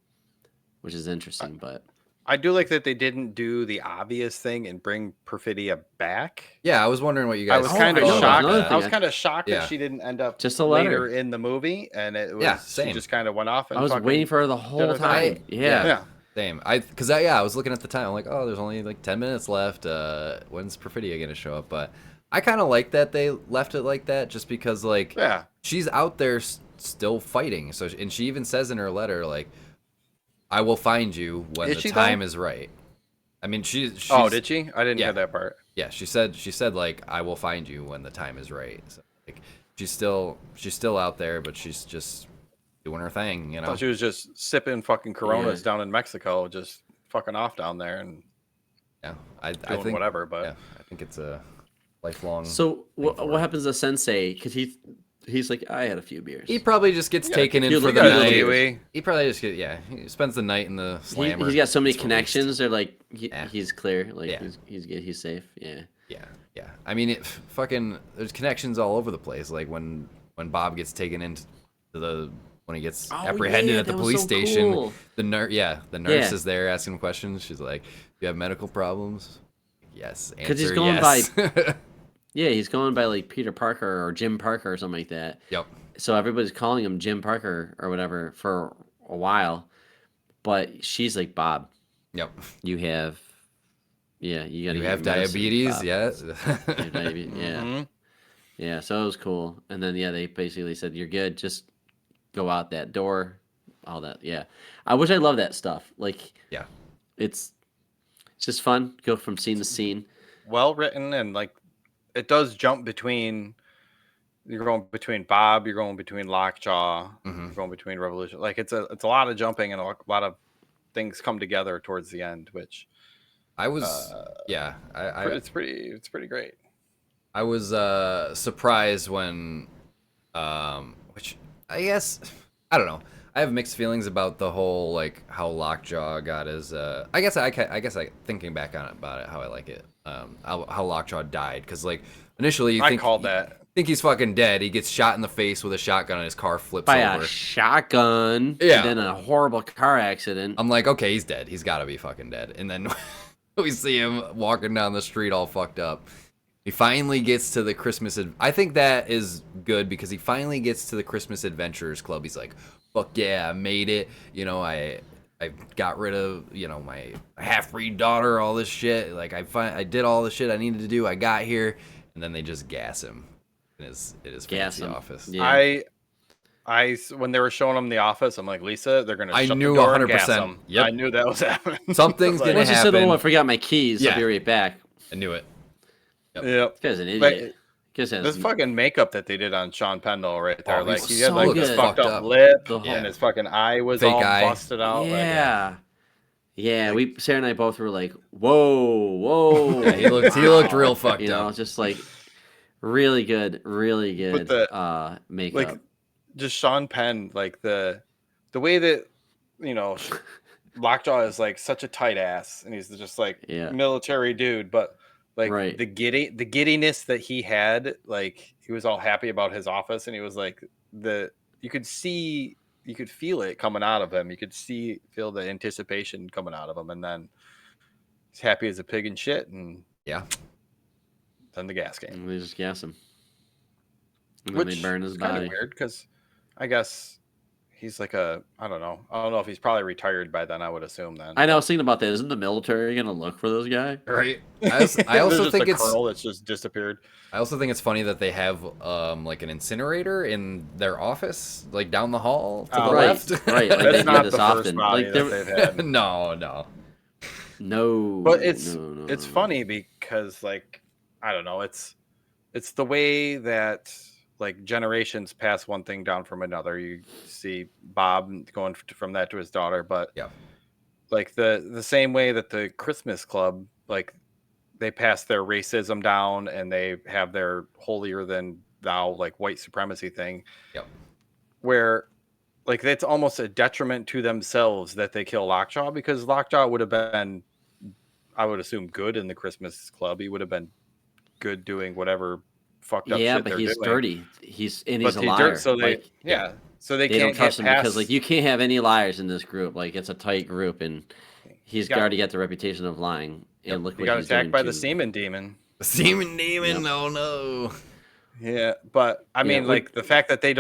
which is interesting. But I do like that they didn't do the obvious thing and bring Perfidia back. Yeah, I was wondering what you I guys was Oh, kind I of know, shocked. another I thing was kind of shocked Yeah. that she didn't end up Just a later letter. in the movie, and it was Yeah, she same. just kind of went off. And I was fucking waiting for her the whole da-da-da. time. Yeah. Yeah. Same. I was looking at the time. I'm like, oh, there's only like 10 minutes left. When's Perfidia gonna show up? But I kind of like that they left it like that, just because like Yeah. she's out there still fighting. So and she even says in her letter like, I will find you when Is the she, time though? is right. I mean, she's Oh, did she? I didn't Yeah. hear that part. Yeah, she said like, I will find you when the time is right. So like she's still out there, but she's just doing her thing, you I know. thought she was just sipping fucking Coronas Yeah. down in Mexico, just fucking off down there and Yeah, I doing think whatever. But Yeah, I think it's a lifelong. So what for her. happens to Sensei? Because he's like, I had a few beers. He probably just gets taken in you for look the at night. Dewey. He probably just he spends the night in the slammer. He's got so many Gets released. connections. They're like Yeah. he's clear. Like Yeah. he's good. He's safe. Yeah. Yeah. I mean, fucking. There's connections all over the place. Like when Bob gets taken into when he gets Oh, apprehended yeah, at the that was police so station. cool. The nurse Yeah. is there asking him questions. She's like, "Do you have medical problems?" Yes. Because he's Answer going yes. Yeah, he's going by like Peter Parker or Jim Parker or something like that. Yep. So everybody's calling him Jim Parker or whatever for a while, but she's like, Bob, Yep. you have, you got You have diabetes. Yeah. Yeah. Mm-hmm. Yeah, so it was cool. And then they basically said, "You're good. Just go out that door." All that. Yeah. I wish I loved that stuff. Like Yeah. it's just fun. Go from scene to scene. well written, and like it does jump between. You're going between Bob. You're going between Lockjaw. Mhm. You're going between Revolution. Like it's a lot of jumping, and a lot of things come together towards the end, which I was. Yeah. it's pretty great. I was surprised when, which I guess I don't know. I have mixed feelings about the whole like how Lockjaw got his. I guess thinking back on it about it, how I like it. How Lockjaw died, because like initially I called that. think he's fucking dead. He gets shot in the face with a shotgun, and his car flips By over. a shotgun. Yeah. And then a horrible car accident. I'm like, okay, he's dead. He's got to be fucking dead. And then we see him walking down the street all fucked up. He finally gets to the Christmas. I think that is good, because he finally gets to the Christmas Adventurers Club. He's like, fuck yeah, I made it. You know, I got rid of, you know, my half-breed daughter, all this shit. Like, I did all the shit I needed to do. I got here. And then they just gas him in his Gas fancy him. office. Yeah. when they were showing him The Office, I'm like, Lisa, they're gonna I shut knew the door and gas 100%. him. Yep. I knew that was happening. Something's Like, gonna Once he said, happen. "Oh, I forgot my keys," I'll be right back. I knew it. Yep. This guy's an But idiot. This this fucking makeup that they did on Sean Penn though, right there, Oh, like he's he had so like this good. fucked Fucked up up. lip, The whole- and his fucking eye was Fake all eye. busted out. Yeah. Yeah, Sarah and I both were like, whoa. Yeah, he looked real fucked You know, up. just like really good the- makeup. Like just Sean Penn, like the way that Lockjaw is like such a tight ass, and he's just like military dude, but like the giddiness that he had, like he was all happy about his office, and he was like you could feel it coming out of him. You could feel the anticipation coming out of him, and then he's happy as a pig in shit, and then the gas came. And they just gas him. And then Which they burn his is kind body. of weird because I guess he's like I don't know if he's probably retired by then. I would assume then. I know. I was thinking about that. Isn't the military gonna look for this guy? Right. I also think it's colonel that's just disappeared. I also think it's funny that they have like an incinerator in their office, like down the hall to the left. Right. Like That's they not do the this first often. body Like that they've had. No. But it's no. funny because like I don't know, it's the way that like generations pass one thing down from another. You see Bob going from that to his daughter, but like the same way that the Christmas Club, like they pass their racism down and they have their holier than thou like white supremacy thing. Where like it's almost a detriment to themselves that they kill Lockjaw, because Lockjaw would have been, I would assume, good in the Christmas Club. He would have been good doing whatever fucked up shit but he's doing. dirty. He's a liar. So they so they can't don't trust him get because past, like you can't have any liars in this group. Like it's a tight group, and he's already got the reputation of lying. And look he what got he's attacked doing by to- the semen demon. The semen demon. Oh no. Yeah, but I mean, like the fact that they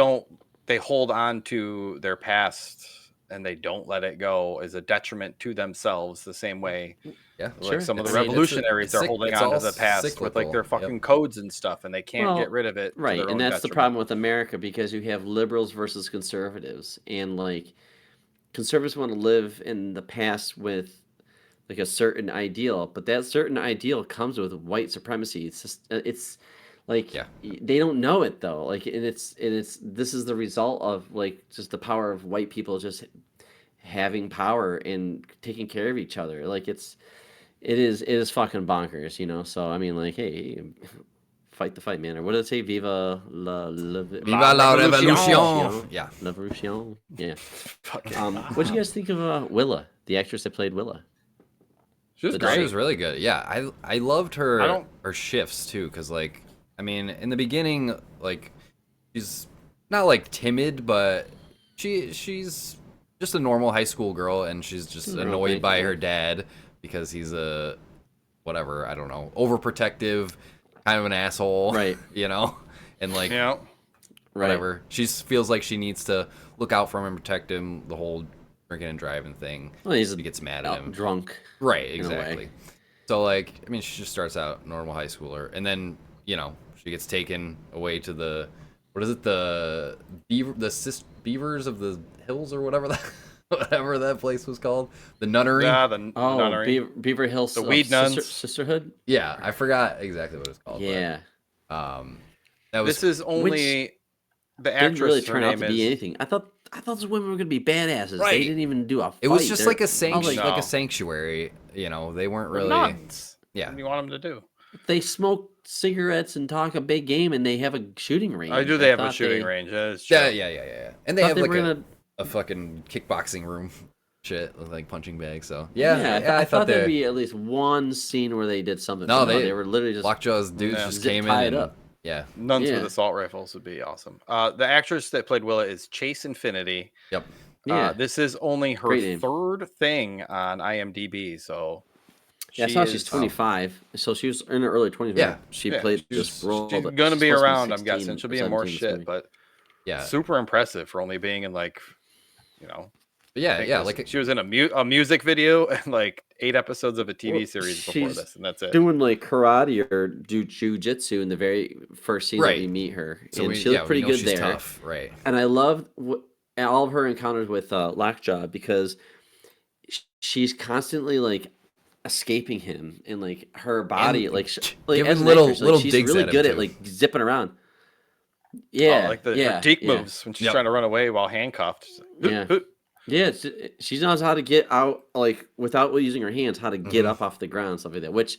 hold on to their past and they don't let it go is a detriment to themselves. The same way, like some of the revolutionaries are holding on to the past with like their fucking codes and stuff, and they can't get rid of it. Right, and that's the detriment. problem with America, because you have liberals versus conservatives, and like conservatives want to live in the past with like a certain ideal, but that certain ideal comes with white supremacy. It's just it's like they don't know it though. Like and it's this is the result of like just the power of white people just having power and taking care of each other. Like it is fucking bonkers, you know. So I mean, like, hey, fight the fight, man. Or what did it say? Viva la revolution. Yeah, la revolution. Yeah. What do you guys think of Willa, the actress that played Willa? She was great. She was really good. Yeah, I loved her shifts too, because like, I mean, in the beginning, like, she's not like timid, but she's just a normal high school girl, and she's just annoyed by her dad because he's a whatever, I don't know, overprotective, kind of an asshole, right? You know, and like, whatever. She feels like she needs to look out for him and protect him. The whole drinking and driving thing. Well, he gets mad at him. Drunk. Right, exactly. So like, I mean, she just starts out normal high schooler, and then she gets taken away to the the Beavers of the Hills or whatever that place was called, the nunnery. Yeah, the nunnery. Beaver Hills, the Weed Nuns Sisterhood. Yeah, I forgot exactly what it's called. Yeah, but, that was. This is only the actress. Didn't really turn out to be anything. I thought those women were gonna be badasses. Right. They didn't even do a fight. It was just like a sanctuary. You know, they weren't really. Nuns. Yeah. What do you want them to do? They smoke cigarettes and talk a big game, and they have a shooting range. I do. They have a shooting range. Yeah. And they have like a fucking kickboxing room, shit, with like punching bags. So I thought there'd be at least one scene where they did something. No, they were literally just Lockjaw's dudes just came in and up. Yeah, nuns with assault rifles would be awesome. The actress that played Willa is Chase Infiniti. Yep. This is only her third thing on IMDb. So I saw she's 25, so she was in her early 20s. Yeah, she played this role. She's gonna be around. I'm guessing she'll be in more shit, but super impressive for only being in like, But yeah, think yeah, this- like she was in a music video and like 8 episodes of a TV series before she's this, and that's it. doing like karate or jujitsu in the very first scene that we Right. meet her, so and we, she looked we pretty know good she's there. tough, right? And I loved all of her encounters with Lockjaw because she's constantly like escaping him, and like her body, And like giving as an little- actress, little she's digs really at him, good at too. like zipping around. Oh, Yeah, like her yeah, deke yeah. moves when she's Yep. trying to run away while handcuffed. She's like, Yeah. "Hoot, hoot." Yeah, she knows how to get out, like without using her hands, how to get Mhm. up off the ground, stuff like that. Which,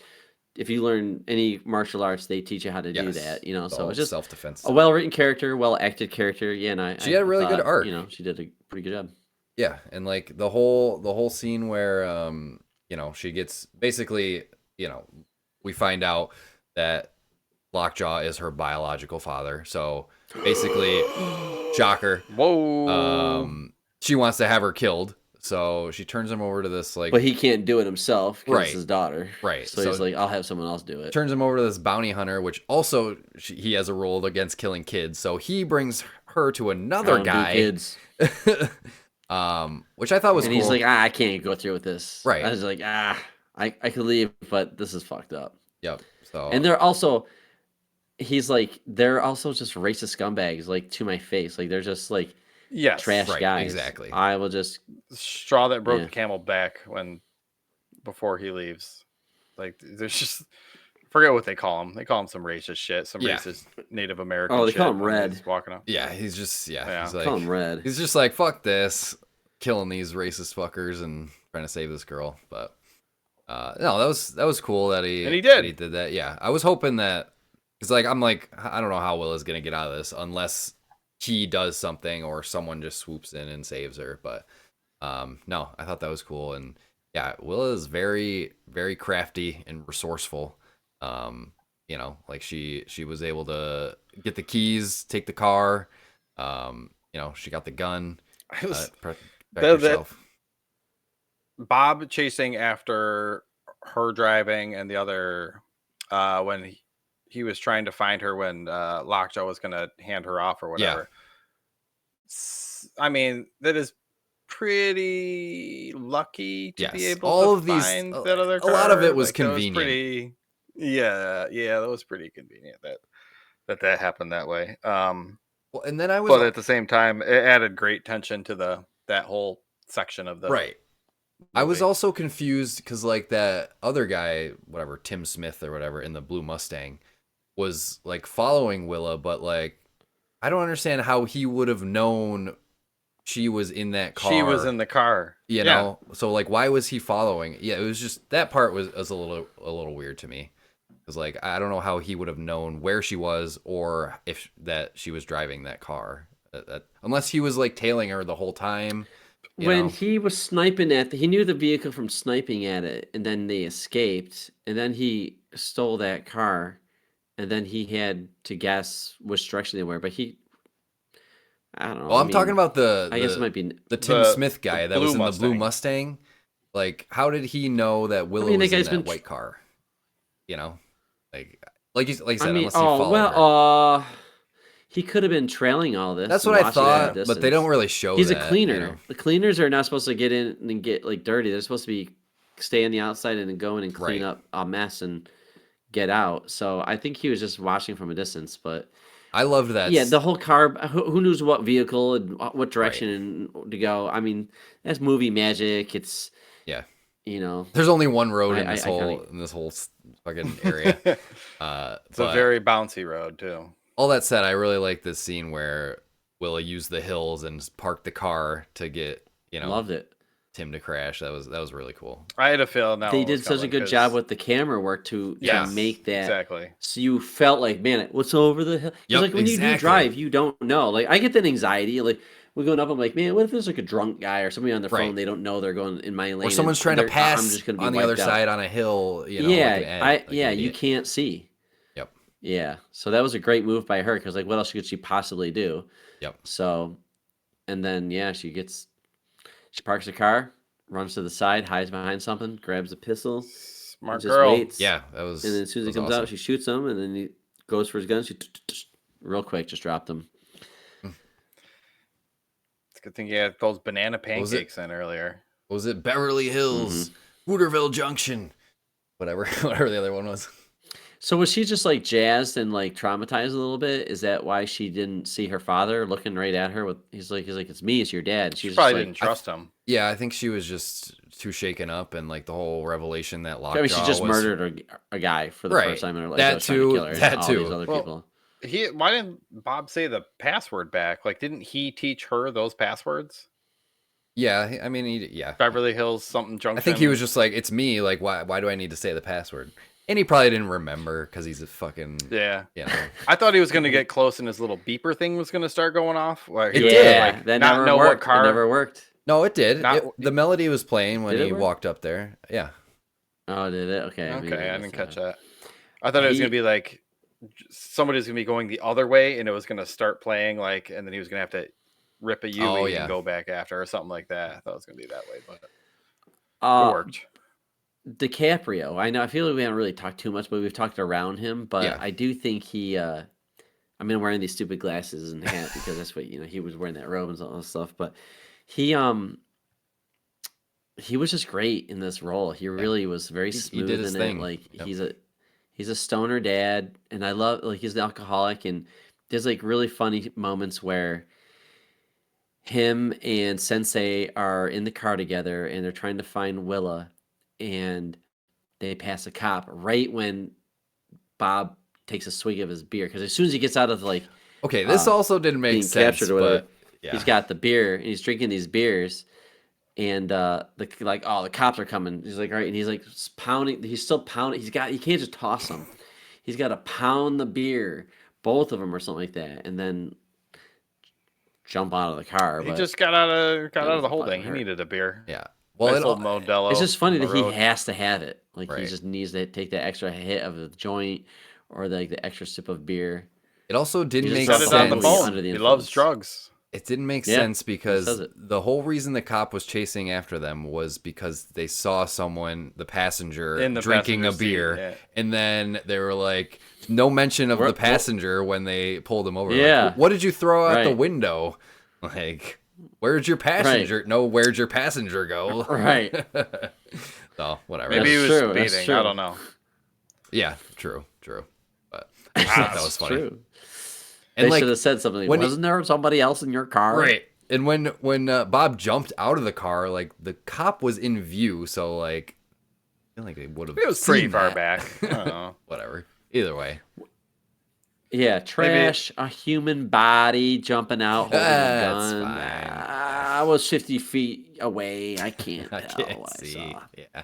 if you learn any martial arts, they teach you how to do Yes. that. You know, The so whole it's just self-defense a stuff. well-written character, well-acted character. Yeah, and She had a really good thought, arc. You know, she did a pretty good job. Yeah, and like the whole scene where she gets basically, we find out that Lockjaw is her biological father. So basically, shocker, Whoa. she wants to have her killed. So she turns him over to this like But he can't do it himself because Right. it's his daughter. Right, So, so- he's like, I'll have someone else do it. turns him over to this bounty hunter, which also he has a role against killing kids. So he brings her to I another don't do guy, kids. which I thought was And cool. he's like, I can't go through with this. Right. I was like, I could leave, but this is fucked up. yep. So And they're also, he's like, they're also just racist scumbags, like to my face. Like they're just like Yes. trash right, guys. exactly. I will just, Straw that broke Yeah. the camel back before he leaves. Like there's just forget what they call him. They call him some racist shit, some Yeah. racist Native American. Oh, they shit call him when Red. he's walking up. yeah, he's just Yeah. he's like call him Red. he's just like fuck this, killing these racist fuckers and trying to save this girl. But no, that was cool that he And he did. that he did that. Yeah, I was hoping that because I'm like I don't know how Will is gonna get out of this unless he does something or someone just swoops in and saves her. But no, I thought that was cool. And yeah, Will is very, very crafty and resourceful. Like she was able to get the keys, take the car. She got the gun. I was Protect that- herself. Bob chasing after her driving and the other when he was trying to find her when Lockjaw was gonna hand her off or Yeah. whatever. I mean, that is pretty lucky to be Yes, able all to of these- find that other a lot of car. it was That convenient. Yeah, that was pretty convenient that happened that way. Well, and then I was But at the same time, it added great tension to that whole section of the right. I was movie. also confused because like that other guy, whatever, Tim Smith or whatever, in the blue Mustang, was like following Willa, but like I don't understand how he would have known she was in that car. She was in the car. You know, so like why was he following? Yeah, it was just that part was a little weird to me. Because like I don't know how he would have known where she was or if that she was driving that car, unless he was like tailing her the whole time. you when know? he was sniping he knew the vehicle from sniping at it, and then they escaped, and then he stole that car, and then he had to guess which direction they were. But I don't know. Well, I'm talking about I guess it might be. the Tim the- Smith guy the that was in blue the blue Mustang. Mustang. Like, how did he know that Willow mean, that was in guy's that been white car? You know, like you said, I mean, unless he followed her. well, he could have been trailing all this. That's and what I watching it at a thought, but they distance. don't really show. He's that, a cleaner. you know? The cleaners are not supposed to get in and get like dirty. They're supposed to be stay on the outside and then go in and clean Right. up a mess and get out. So I think he was just watching from a distance. But I loved that. yeah, the whole car. Who knows what vehicle and what direction to go? I mean, that's movie magic. It's Yeah. There's only one road in I this whole fucking area. It's but a very bouncy road too. all that said, I really like this scene where Willa used the hills and parked the car to get loved it. Tim to crash. That was really cool. I had a feeling that They one did was such a coming good 'cause- job with the camera work to Yes, make that. exactly. So you felt like, man, what's over the hill? 'Cause, Yep, like when you exactly. do drive, you don't know. Like I get that anxiety. Like we're going up, I'm like, man, what if there's like a drunk guy or somebody on their Right. phone? They don't know they're going in my lane. Or someone's and trying to I'm pass just gonna be on the other wiped out. side on a hill. Yeah, like an you idiot. can't see. Yep. Yeah, so that was a great move by her because like, what else could she possibly do? Yep. So, and then she parks the car, runs to the side, hides behind something, grabs a pistol, Smart and just girl. waits. Yeah, that was. And then as soon as he that comes was out, awesome. she shoots him, and then he goes for his gun. She real quick just dropped him. It's Good thing you had those banana was it? pancakes in earlier. Was it Beverly Hills, Hooterville Junction, whatever the other one was? So was she just like jazzed and like traumatized a little bit? Is that why she didn't see her father looking right at her? With he's like, it's me, it's your dad. She She's probably just didn't like, trust him. Yeah, I think she was just too shaken up, and like the whole revelation that Lockjaw I mean, she just was... murdered a guy for the Right. first time in her life. That was trying to too, kill her, and that all too. these other Well, people. Why didn't Bob say the password back? Like, didn't he teach her those passwords? Yeah, I mean, yeah. Beverly Hills something junction. I think he was just like, it's me. Like, why do I need to say the password? And he probably didn't remember because he's a fucking... Yeah. You know. I thought he was going to get close and his little beeper thing was going to start going off. Like, It he was did. gonna, like, that not never know worked. what car. It never worked. No, it did. Not- The melody was playing when Did it he work? walked up there. Yeah. Oh, did it? Okay. maybe Okay, I missed didn't catch that. I thought it was going to be like somebody's going to be going the other way and it was going to start playing like, and then he was going to have to rip a U and go back after or something like that. I thought it was going to be that way, but it worked. DiCaprio. I know. I feel like we haven't really talked too much, but we've talked around him. But Yeah. I do think he. I mean, I'm wearing these stupid glasses and hat because that's what he was wearing that robe and all that stuff. But he was just great in this role. He really was very smooth did his in thing. it. Like he's a stoner dad, and I love like he's an alcoholic, and there's like really funny moments where him and Sensei are in the car together, and they're trying to find Willa, and they pass a cop right when Bob takes a swig of his beer, because as soon as he gets out of like Okay, this also didn't make being sense, captured or whatever, but yeah. he's got the beer and he's drinking these beers, and the cops are coming. He's like, all right, and he's like pounding. He's still pounding. He can't just toss them. He's got to pound the beer, both of them or something like that, and then jump out of the car. He but just got out of the fucking holding. He hurt. needed a beer. Yeah. Well, Well, nice old Modelo. It's just funny on the that he road. has to have it. Like he Right. just needs to take that extra hit of the joint or the extra sip of beer. it also didn't He make just Said said it on the sense. phone. Under the He loves influence. drugs. It didn't make Yeah, sense says because it. the whole reason the cop was chasing after them was because they saw someone, the passenger, In the drinking a passenger seat, beer, yeah. and then they were like, no mention of Where- the passenger when they pulled him over. Like, Yeah. what did you throw out the Right. window? Like, where'd your passenger? No, where'd your passenger go? Right. So whatever. Maybe he That's was true, that's speeding. true. I don't know. Yeah, true. But I just thought that was funny. True. And They like, should have said something. when he- Wasn't there somebody else in your car? right. And when Bob jumped out of the car, like the cop was in view, so like I feel like they would have. It was pretty seen far that. back. I don't know. Whatever. Either way. Yeah, trash, a human body jumping out holding That's a gun. fine. I was 50 feet away. I can't tell I can't what see. I saw. Yeah.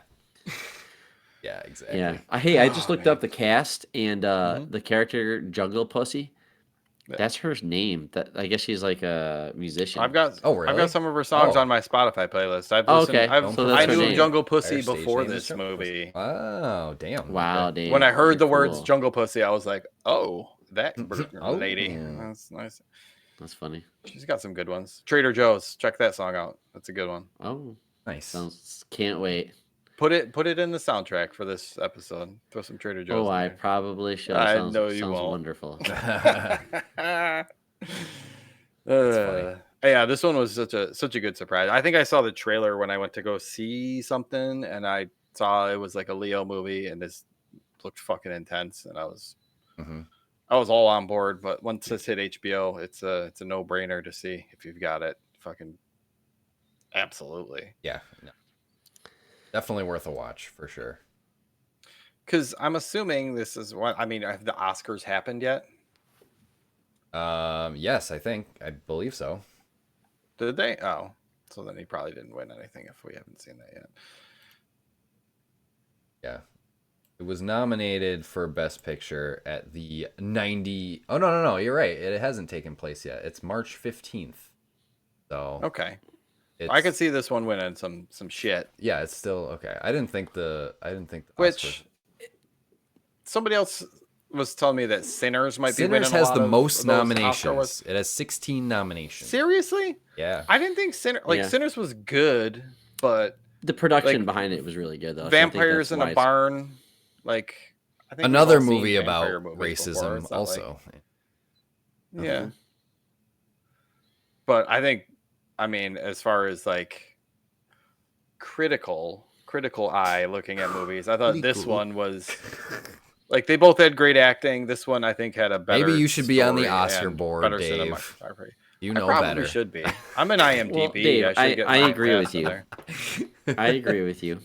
Yeah, exactly. Yeah. I just looked man. up the cast and Mm-hmm. the character Jungle Pussy. Yeah. That's her name. That I guess she's like a musician. I've got Oh, I've really? got some of her songs Oh. on my Spotify playlist. I've Oh, listened. okay. I've, So that's I her knew name. Jungle Pussy Our stage before name is this Jungle movie. Oh, damn. Wow, Okay. damn. When I heard the Very words cool. Jungle Pussy, I was like, "Oh, that Oh. lady. That's nice." That's funny. She's got some good ones. Trader Joe's. Check that song out. That's a good one. Oh, Nice. can't wait. Put it in the soundtrack for this episode. Throw some Trader Joe's. Oh, in I there. probably should. I Sounds, know you sounds won't. wonderful. Yeah, this one was such a good surprise. I think I saw the trailer when I went to go see something, and I saw it was like a Leo movie, and this looked fucking intense, and I was Mhm. all on board. But once this hit HBO, it's a no brainer to see if you've got it. Fucking absolutely. Yeah. No. Definitely worth a watch for sure. Because I'm assuming this is what I mean. Have the Oscars happened yet? Yes, I believe so. Did they? Oh, so then he probably didn't win anything if we haven't seen that yet. Yeah. It was nominated for Best Picture at the 90. Oh, no. You're right. It hasn't taken place yet. It's March 15th. So, Okay, it's, I could see this one winning some shit. yeah, it's still okay. I didn't think the Which somebody else was telling me that Sinners might be winning. Sinners has a lot the of most those Oscar nominations. was- It has 16 nominations. Seriously? Yeah. I didn't think Yeah. Sinners was good, but The production Like, behind it was really good, though. so I think Vampires that's in why a it's- barn, like I think we've Another all seen movie about vampire movies before. racism It's not like- also. yeah. But I think I mean, as far as like critical eye looking at movies, I thought this Critical. one was like they both had great acting. This one I think had a better. Maybe you should be on the story Oscar and board, better Dave. cinematography. You I know probably better. should be. I'm an IMDb. Well, Dave, I should get I my agree with ass in you. there. I agree with you.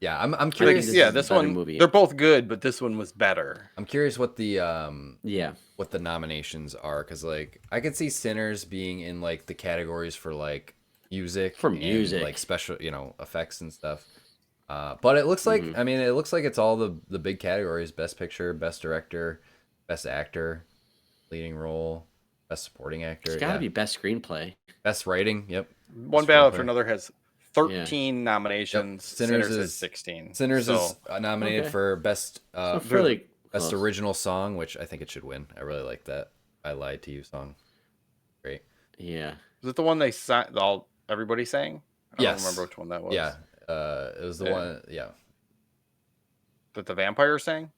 Yeah, I'm I think curious. this Yeah, is a this better one. movie. They're both good, but this one was better. I'm curious what the Yeah. what the nominations are, because like I could see Sinners being in like the categories for like music, For and, music. like special, effects and stuff. But it looks like I mean it looks like it's all the big categories: best picture, best director, best actor, leading role, best supporting actor. It's got to be best screenplay. best writing. Yep. One Best Battle screenplay. After Another has 13 nominations. Yep. Sinners, Sinners has is- 16. Sinners So, is nominated Okay. for best So fairly best close. original song, which I think it should win. I really like that "I Lied to You" song. Great. Yeah. is it the one they sang? Everybody sang? I Yes. don't remember which one that was. Yeah. It was the Yeah. one. Yeah. That the vampire sang?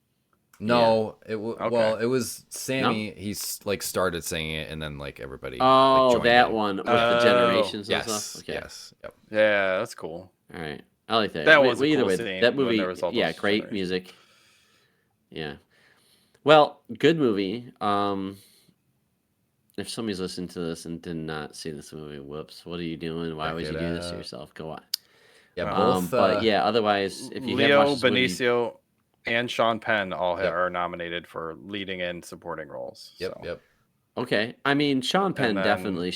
No, Okay. well, it was Sammy. He's like started singing it, and then like everybody. Oh, like, joined that in. one with the Oh. generations and Yes. stuff. Okay. Yes. Yep. Yeah, that's cool. All right. I like that. That was a either cool way, scene that when movie. there was all Yeah, those great generations. music. Yeah. Well, good movie. If somebody's listening to this and did not see this movie, whoops! What are you doing? Why Check would you it do this to out. yourself? Go on. Yeah. Um, Both. But yeah, otherwise, if you have Leo, watched this movie, Benicio, and Sean Penn all Yep. are nominated for leading and supporting roles. Yep. so. Yep. okay. I mean, Sean Penn then- definitely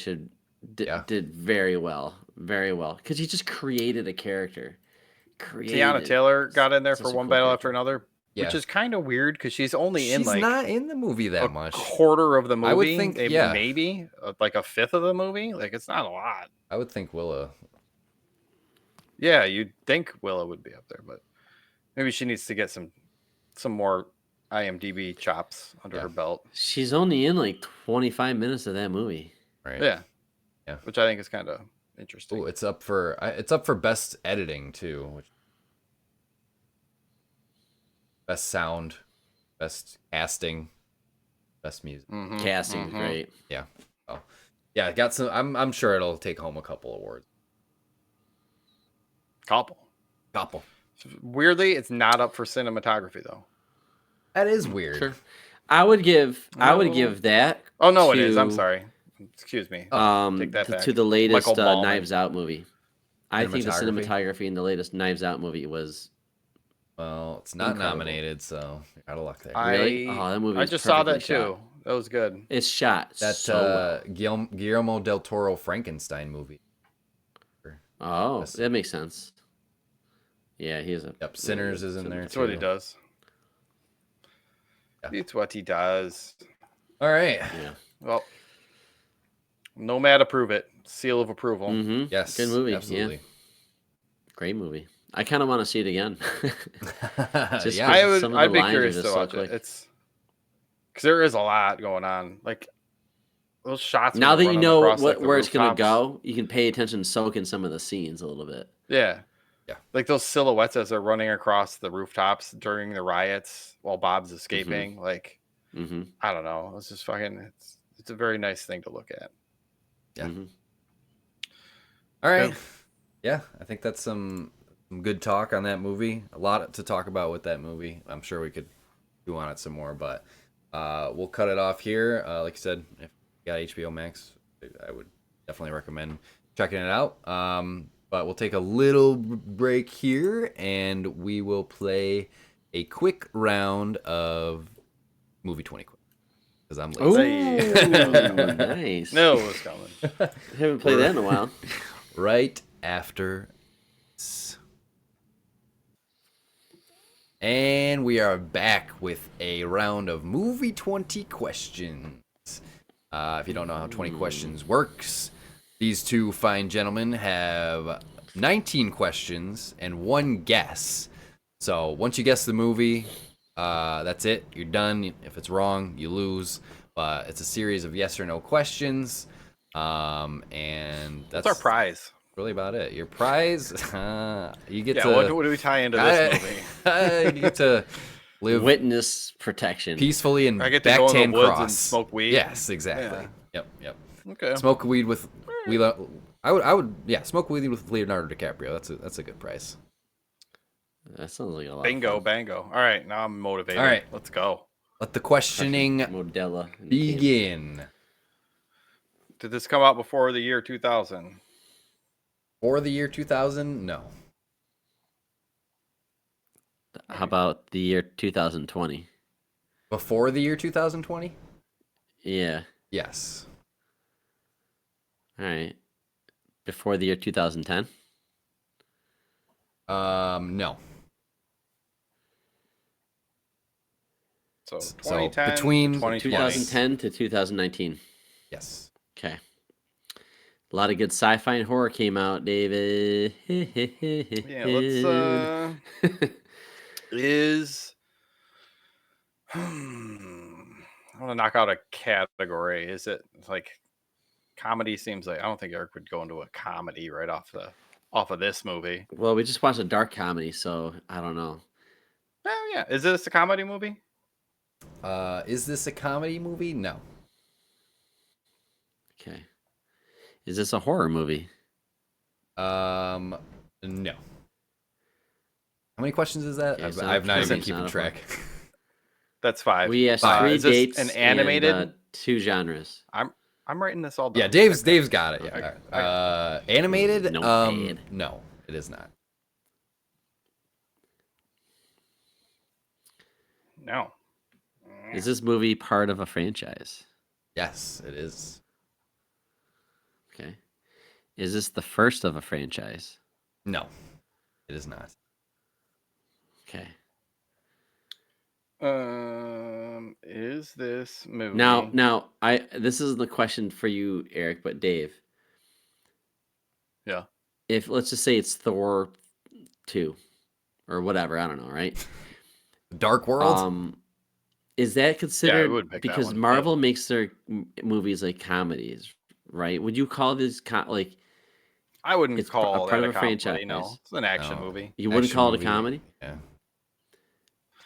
Yeah. did very well, because he just created a character. Teyana Taylor got in there such for a One cool Battle character. After Another, Yeah. which is kind of weird because she's only in She's like not in the movie that a much. quarter of the movie. I would think, yeah. maybe like a fifth of the movie. Like it's not a lot. I would think Willa. Yeah, you'd think Willa would be up there, but maybe she needs to get some more IMDb chops under Yeah. her belt. She's only in like 25 minutes of that movie. Right. Yeah, Yeah. which I think is kind of interesting. Ooh, it's up for best editing too, which best sound, best casting, best music. Mhm, Casting is mhm. great. Yeah. Oh. Yeah, got some. I'm sure it'll take home a couple awards. Couple. Couple. Weirdly, it's not up for cinematography though. That is weird. Sure. I would give No. that. Oh no, it is. I'm to, sorry. Excuse me. Oh, take that back. to the latest Michael Ballman. Knives Out movie. I think the Cinematography? cinematography in the latest Knives Out movie was Well, it's not Incredible. nominated, so you're out of luck there. Really? Oh, that movie I was just saw that perfectly too. shot. That was good. it's shot That so well. Guillermo del Toro Frankenstein movie. Oh, Yes. that makes sense. Yeah, he is a. Yep, Sinners is in there That's too. what he does. Yeah. It's what he does. All right. Yeah. Well, Nomad approve it. Seal of approval. Mm-hmm. Yes. Good movie. Absolutely. Yeah. Great movie. I kind of want to see it again. Just yeah. I would. Some of I'd the be lines are curious just to so watch quick. it. It's because there is a lot going on. Like those shots. when Now they're that you running know across, like, the where it's gonna rooftops. go, you can pay attention, soak in some of the scenes a little bit. Yeah. Yeah. Like those silhouettes as they're running across the rooftops during the riots while Bob's escaping. Like Mm-hmm. I don't know. It's just fucking. It's a very nice thing to look at. Yeah. Mm-hmm. All right. Yeah, I think that's some good talk on that movie. A lot to talk about with that movie. I'm sure we could do on it some more, but we'll cut it off here. Like I said, if you got HBO Max, I would definitely recommend checking it out. But we'll take a little break here, and we will play a quick round of Movie 20 Quick. Because I'm Oh, lazy. nice. No, it's coming. Haven't played that in a while. Right after this. And we are back with a round of Movie 20 questions. If you don't know how 20 questions works, these two fine gentlemen have 19 questions and one guess. So once you guess the movie, that's it. You're done. If it's wrong, you lose. But it's a series of yes or no questions. And that's That's our prize. really about it. Your prize, you get Yeah. to What do we tie into this movie? you get to live Witness protection. peacefully and I get to go in the backhand woods cross. and smoke weed? Yes, exactly. Yeah. Yep. Okay. Smoke weed with yeah, smoke weed with Leonardo DiCaprio. That's a good price. That sounds like a lot. Bingo, of fun. bango. All right, now I'm motivated. All right. Let's go. Let the questioning Modella and begin. Did this come out before the year 2000? For the year 2000, no. How about the year 2020? Before the year 2020? Yeah. Yes. All right. Before the year 2010? No. So So 2010 between to 2020. 2010 to 2019. Yes. Okay. A lot of good sci-fi and horror came out, David. Yeah, let's is I want to knock out a category. Is it like comedy? Seems like I don't think Eric would go into a comedy right off of this movie. Well, we just watched a dark comedy, so I don't know. Oh yeah, is this a comedy movie? Is this a comedy movie? No. Okay. Is this a horror movie? No. How many questions is that? Okay, I've not even it's keeping not a track. That's 5. We asked 3 Is this dates an animated? and 2 genres. I'm writing this all down. Yeah, Dave's got it. Yeah. Animated? No, bad. No, it is not. No. Is this movie part of a franchise? Yes, it is. Okay. Is this the first of a franchise? No, it is not. Okay. Is this movie Now, this isn't the question for you, Eric, but Dave. Yeah. If let's just say it's Thor 2 or whatever, I don't know, right? Dark World? Is that considered would pick that because one. Marvel makes their movies like comedies, right? Would you call this like I wouldn't It's call part that of a a comedy. franchise. No, it's an action No. movie. you wouldn't Action call it a movie. comedy? Yeah.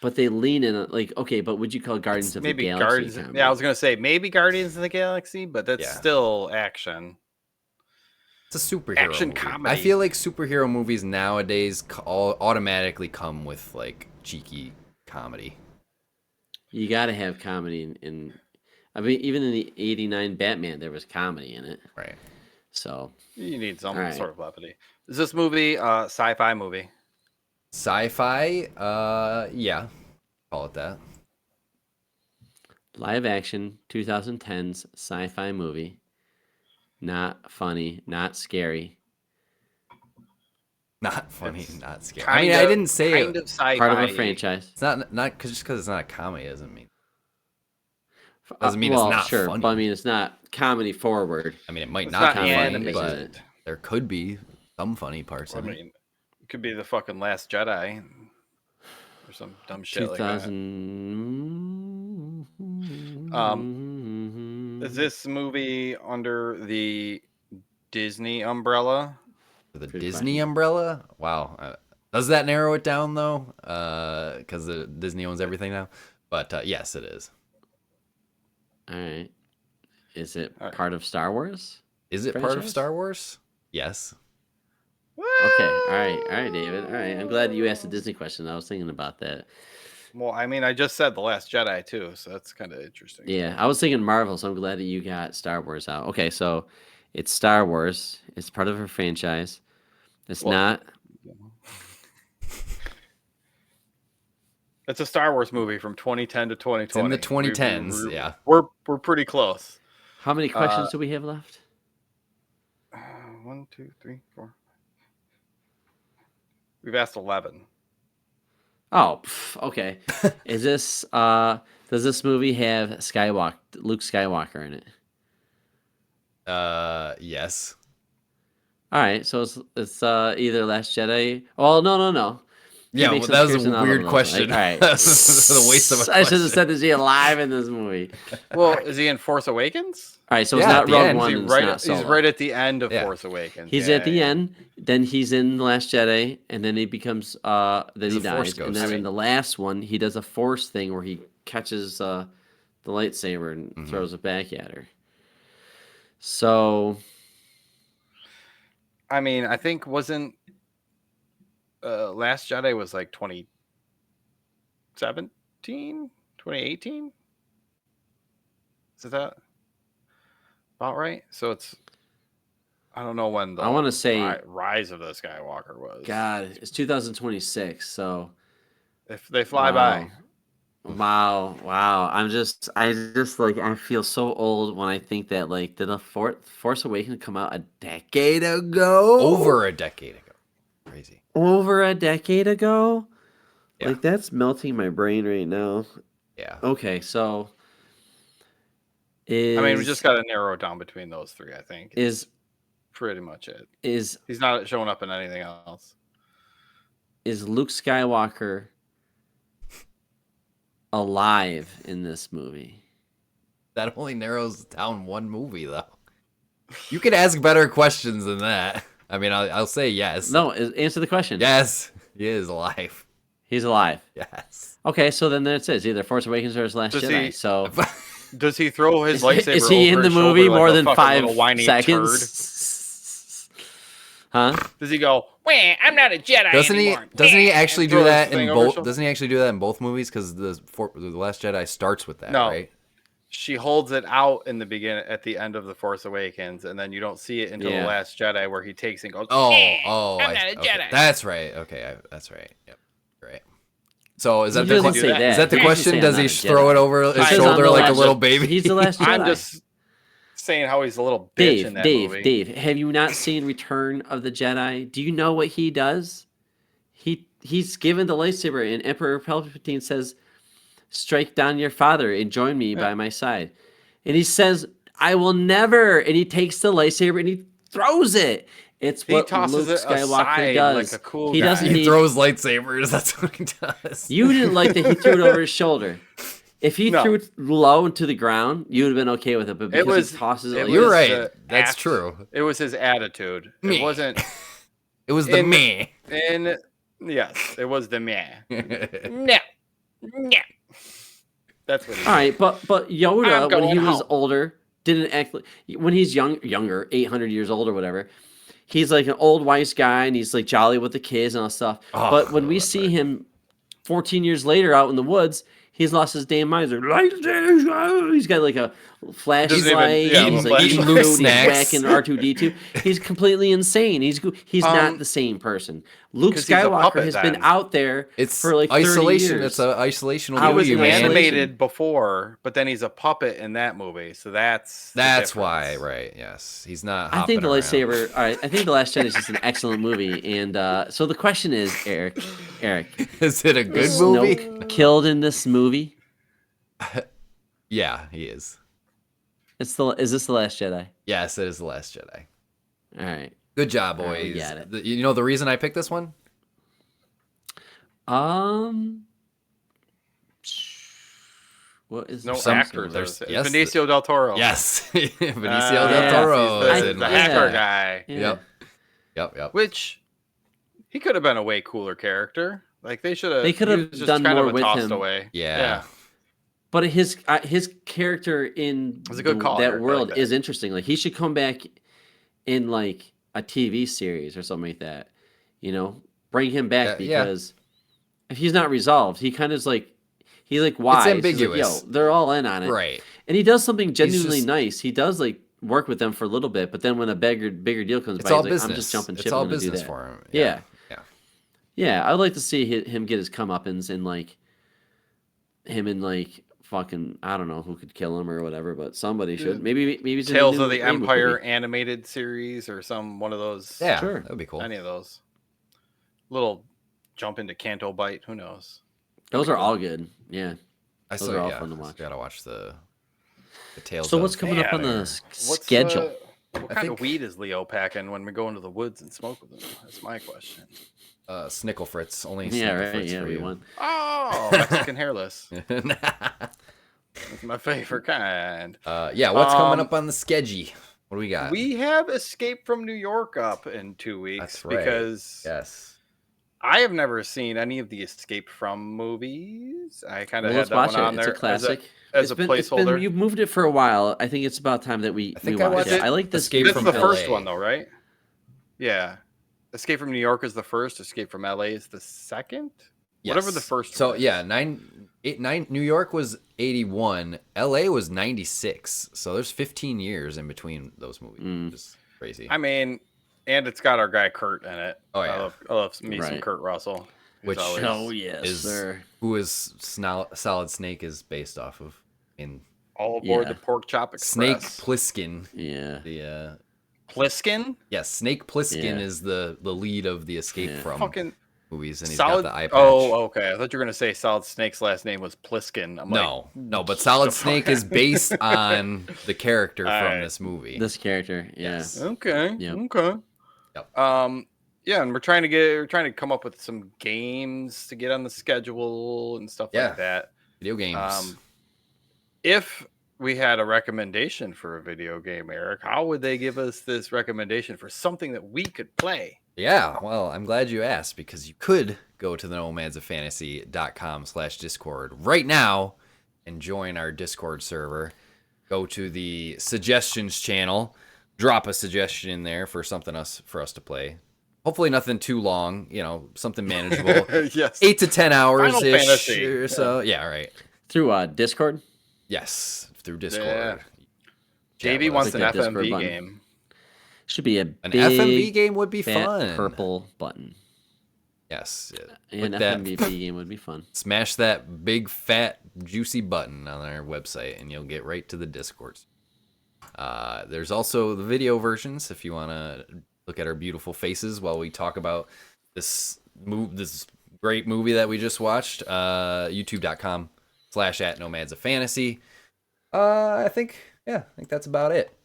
But they lean in like okay, but would you call Guardians of the Maybe Galaxy Guardians. a comedy? Yeah, I was gonna say maybe Guardians of the Galaxy, but that's Yeah. still action. It's a superhero Action movie. comedy. I feel like superhero movies nowadays all automatically come with like cheeky comedy. You got to have comedy in I mean even in the 89 Batman there was comedy in it. Right. So, You need some All right. sort of levity. Is this movie sci-fi movie? Sci-fi? Yeah. Call it that. live action 2010s sci-fi movie. Not funny, not scary. Not funny, It's not scary. I mean, I didn't say kind it. of sci-fi. Part of a franchise. It's not just because it's not a comedy doesn't mean Doesn't mean it's well, not sure, funny. but I mean it's not comedy forward. I mean it might It's not not be funny, animated. but there could be some funny parts I in it. mean, it could be the fucking Last Jedi or some dumb shit like that. 2000. Is this movie under the Disney umbrella? The Good Disney question. umbrella? Wow. Does that narrow it down though? Because Disney owns everything now. But yes, it is. All right. Is it All right. part of Star Wars? Is it part of Franchise? Star Wars? Yes. Okay. All right, David. All right. I'm glad you asked a Disney question. I was thinking about that. Well, I mean, I just said the Last Jedi too, so that's kind of interesting. Yeah, I was thinking Marvel, so I'm glad that you got Star Wars out. Okay, so it's Star Wars. It's part of a franchise. It's Well, not. It's a Star Wars movie from 2010 to 2020. It's in the 2010s, yeah. We're pretty close. How many questions do we have left? 1, 2, 3, 4. We've asked 11. Oh, okay. Is this does this movie have Luke Skywalker in it? Yes. All right, so it's either Last Jedi. Well, no. He Yeah, makes well, that an was a appearance in all weird of those. question. All right, This is a waste of a I should question. have said is he alive in this movie? Well, is he in Force Awakens? All right, so Yeah, it's at not the Rogue end, One. He's And right. it's not He's Solo. right at the end of Yeah. Force Awakens. He's Yeah, at the yeah. end, then he's in The Last Jedi, and then he becomes then He's he a Force dies, and ghost. then in the last one he does a Force thing where he catches the lightsaber and throws it back at her. So I mean, I think wasn't Last Jedi was like 2017, 2018? Is that about right? So it's I don't know when the I want to say Rise of the Skywalker was. God, it's 2026. So If they fly by. Wow. I just like I feel so old when I think that like did the Force Awakens come out a decade ago? Over a decade ago. Crazy. Over a decade ago? Yeah. Like that's melting my brain right now. Yeah. Okay, so I mean, we just got to narrow it down between those three, I think. Is pretty much it. He's not showing up in anything else. Is Luke Skywalker alive in this movie? That only narrows down one movie, though. You can ask better questions than that. I mean, I'll say yes. No, answer the question. Yes, he is alive. He's alive. Yes. Okay, so then that's it. It's either Force Awakens or his Last Jedi. So does he throw his lightsaber? Is he over in the his movie shoulder more like than a 5 little whiny seconds? Huh? Does he go? Wah, I'm not a Jedi anymore. Doesn't he actually do that in both? both? Doesn't he actually do that in both movies? Because the Last Jedi starts with that, No. right? She holds it out in the beginning, at the end of the Force Awakens, and then you don't see it until the Last Jedi, where he takes it and goes. I'm not a Jedi. That's right. Okay, that's right. Yep, right. So is that He the doesn't say that. is that the He doesn't question? say Does I'm he not a throw Jedi. it over his He says shoulder I'm the like a last little Jedi. baby? He's the Last Jedi. I'm just saying how he's a little bitch in that movie. Dave, have you not seen Return of the Jedi? Do you know what he does? He's given the lightsaber, and Emperor Palpatine says, "Strike down your father and join me by my side." And he says, "I will never." And he takes the lightsaber and he throws it. It's what tosses Luke it Skywalker aside does. like a cool he guy. doesn't He need. throws lightsabers. That's what he does. You didn't like that he threw it over his shoulder. If he threw it low into the ground, you would have been okay with it. But because he tosses it, You're like right. That's true. It was his attitude. Me. It wasn't. It was the me. And yes, it was the meh. No. That's what he all right, but Yoda, when he was home. older, didn't act like when he's younger, 800 years old or whatever. He's like an old wise guy, and he's like jolly with the kids and all that stuff. Oh, but when we see him 14 years later out in the woods, he's lost his damn mind. He's got like a flashlight. He's like eating food. He's whacking R2D2. He's completely insane. He's not the same person. Luke Skywalker has been out there for like 30 isolation. years. It's an isolational He was duty, man. animated before, but then he's a puppet in that movie, so that's why, right? Yes, he's not. I think the hopping lightsaber. All right, I think the Last Jedi is just an excellent movie, and so the question is, Eric, is it a good Snoke movie? killed in this movie? Yeah, he is. Is this the Last Jedi? Yes, it is the Last Jedi. All right. Good job, All right, boys. we got it. You know the reason I picked this one? What is No Some- actors. there's- There's yes. Benicio del Toro. Yes, Benicio Yeah, del Toro. he's is the, in the it. hacker guy. Yeah. Yep. Which he could have been a way cooler character. Like they should have. They could have done kind more of a with tossed him. away. Yeah. But his character in was a good call, that Eric. I world like that. is interesting. Like he should come back in like a TV series or something like that. You know, bring him back Yeah. because if he's not resolved, he kind of is like he's like wise. It's He's like, ambiguous. yo, they're all in on it, Right. And he does something genuinely just- nice. He does like work with them for a little bit, but then when a bigger deal comes It's by, all he's like, business. I'm just jumping ship. It's all I'm gonna do business that. for him. Yeah. Yeah. Yeah, I'd like to see him get his comeuppance and like him and like fucking I don't know who could kill him or whatever, but somebody should. Maybe he's in a Tales new of the reboot Empire movie. animated series or one of those. Yeah, Sure. that'd be cool. Any of those. Little jump into Canto Bite. Who knows? Those are all good. Yeah. I Those still are all fun to watch. Gotta watch the Tales. So of what's coming up on the What's, schedule? What kind of weed is Leo packing when we go into the woods and smoke with him? That's my question. Snickle Fritz. Only Yeah, Snickle right. Fritz Yeah, for we you. won. Oh, Mexican hairless. That's my favorite kind. Yeah, what's coming up on the schedule? What do we got? We have Escape from New York up in 2 weeks. That's right. Because Yes. I have never seen any of the Escape from movies. I kind of Well, had let's that watch one it. on It's there a classic. as a placeholder. You've moved it for a while. I think it's about time that we think watch watched it. it. I like this Escape game That's from the first LA. one, though, right? Yeah. Escape from New York is the first. Escape from LA is the second. Whatever the Yes. first. So one is. yeah, New York was 81, LA was 96. So there's 15 years in between those movies. Which is crazy. I mean, and it's got our guy Kurt in it. Oh, yeah. I love me some Right. Kurt Russell. He's Which always yes, is sir. who is Solid Snake is based off of in all aboard Yeah. the Pork Chop Snake Express. Plissken. Yeah. The Pliskin? yes, Snake Plissken Yeah. is the lead of the Escape from Fucking movies, and he's Solid. got the eye patch. Oh, okay. I thought you were gonna say Solid Snake's last name was Pliskin. I'm No, like, no, but Solid the fuck? Snake is based on the character from Alright. this movie. This character, yeah. Yes. Okay. Yep. Okay. Yep. Yeah, and we're trying to come up with some games to get on the schedule and stuff Yeah. like that. Video games. If we had a recommendation for a video game, Eric, how would they give us this recommendation for something that we could play? Yeah, well, I'm glad you asked because you could go to the nomadsoffantasy.com/discord right now and join our Discord server. Go to the suggestions channel, drop a suggestion in there for something for us to play. Hopefully nothing too long, something manageable. Yes. 8 to 10 hours Final ish Fantasy. or so. Yeah, right. Through Discord. Yes, through Discord. Yeah. Chat JB with wants us. an Click that Discord FMV button. game. Should be a An big FMV game would be fat fun. purple button. Yes. An Click that. FMV game would be fun. Smash that big fat juicy button on our website and you'll get right to the Discords. There's also the video versions if you want to look at our beautiful faces while we talk about this great movie that we just watched. youtube.com/@nomadsofantasy. I think that's about it.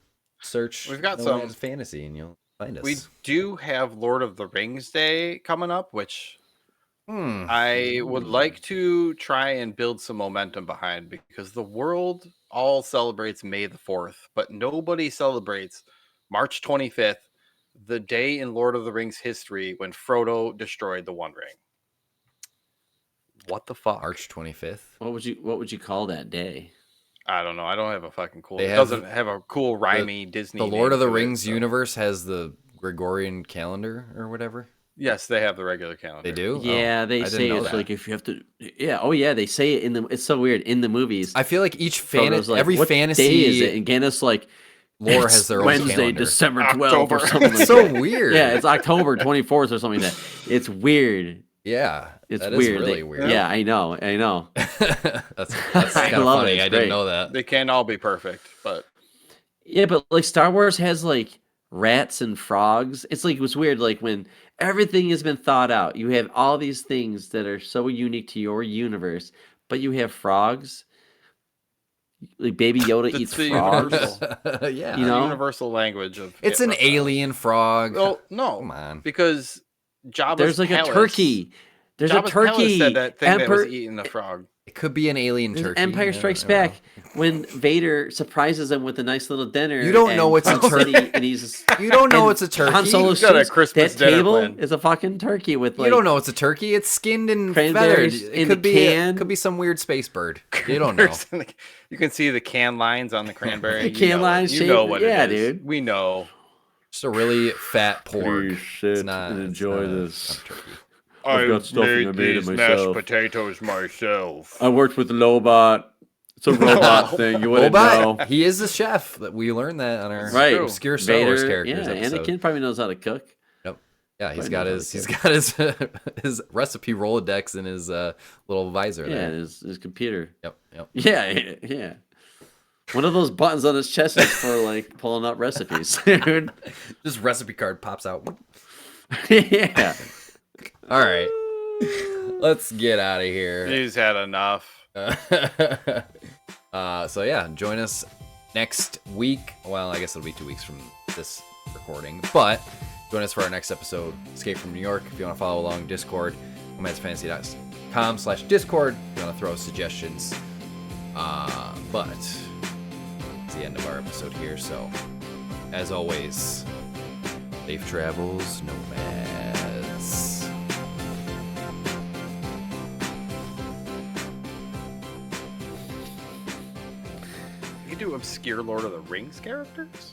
Search We've got Nomads some Fantasy and you'll find us. We do have Lord of the Rings Day coming up, which I would like to try and build some momentum behind because the world all celebrates May the 4th, but nobody celebrates March 25th, the day in Lord of the Rings history when Frodo destroyed the One Ring. What the fuck? March 25th. What would you call that day? I don't know. I don't have a fucking cool. They It have doesn't have a cool rhymey Disney. The Lord name of the to it, Rings so- universe has the Gregorian calendar or whatever. Yes, they have the regular calendar. They do? Yeah, Oh, they I didn't say know it's that. like if you have to. Yeah. Oh yeah, they say it in the. It's so weird in the movies. I feel like each Frodo's like, every what fantasy day is it? And Gannis like lore "It's has their own Wednesday, calendar. December 12th October. or something. It's like so that. weird. Yeah, it's October 24th or something like that. It's weird. Yeah, It's that is weird. really They- weird. Yeah, I know. that's I kind of love it. funny. It's I great. didn't know that. They can't all be perfect, but Yeah, but like Star Wars has like rats and frogs. It's like it was weird. Like when everything has been thought out, you have all these things that are so unique to your universe, but you have frogs. Like Baby Yoda That's eats the frogs. universal. Yeah, You the know? universal language of it's an alien frog. Well, no, Come on. because Jabba's There's like palace, a turkey. There's Jabba's a turkey. palace said that thing that Emperor- was eating the frog. It could be an alien There's turkey. Empire Yeah, Strikes I don't know. Back when Vader surprises him with a nice little dinner. You don't know and it's a Han turkey. Solo- and he's You don't know and it's a turkey. Han Solo He's got a shoots, Christmas that dinner table plan. is a fucking turkey with like You don't know it's a turkey. It's skinned and feathered. Cranberries It in could the be can. could be some weird space bird. You don't know. You can see the can lines on the cranberry. The can lines You know shape- what yeah, it is. dude. We know. Just a really fat pork. sit It's not and it's enjoy not a- this. not a turkey. I've got stuffing I made it myself. potatoes myself. I worked with Lobot. It's a robot thing. You wouldn't know. Robot, he is the chef. We learned that on our Right. obscure Star Wars characters Yeah, episode. Anakin probably knows how to cook. Yeah, he's Probably got knows his how to his recipe Rolodex in his little visor Yeah, there. his computer. Yep. Yeah. One of those buttons on his chest is for like pulling out recipes, dude. This recipe card pops out. Yeah. All right, let's get out of here. He's had enough. So yeah, join us next week. Well, I guess it'll be 2 weeks from this recording, but join us for our next episode, Escape from New York. If you want to follow along, Discord, nomadsfantasy.com/Discord. If you want to throw suggestions. But it's the end of our episode here. So, as always, safe travels, nomads. You can do obscure Lord of the Rings characters?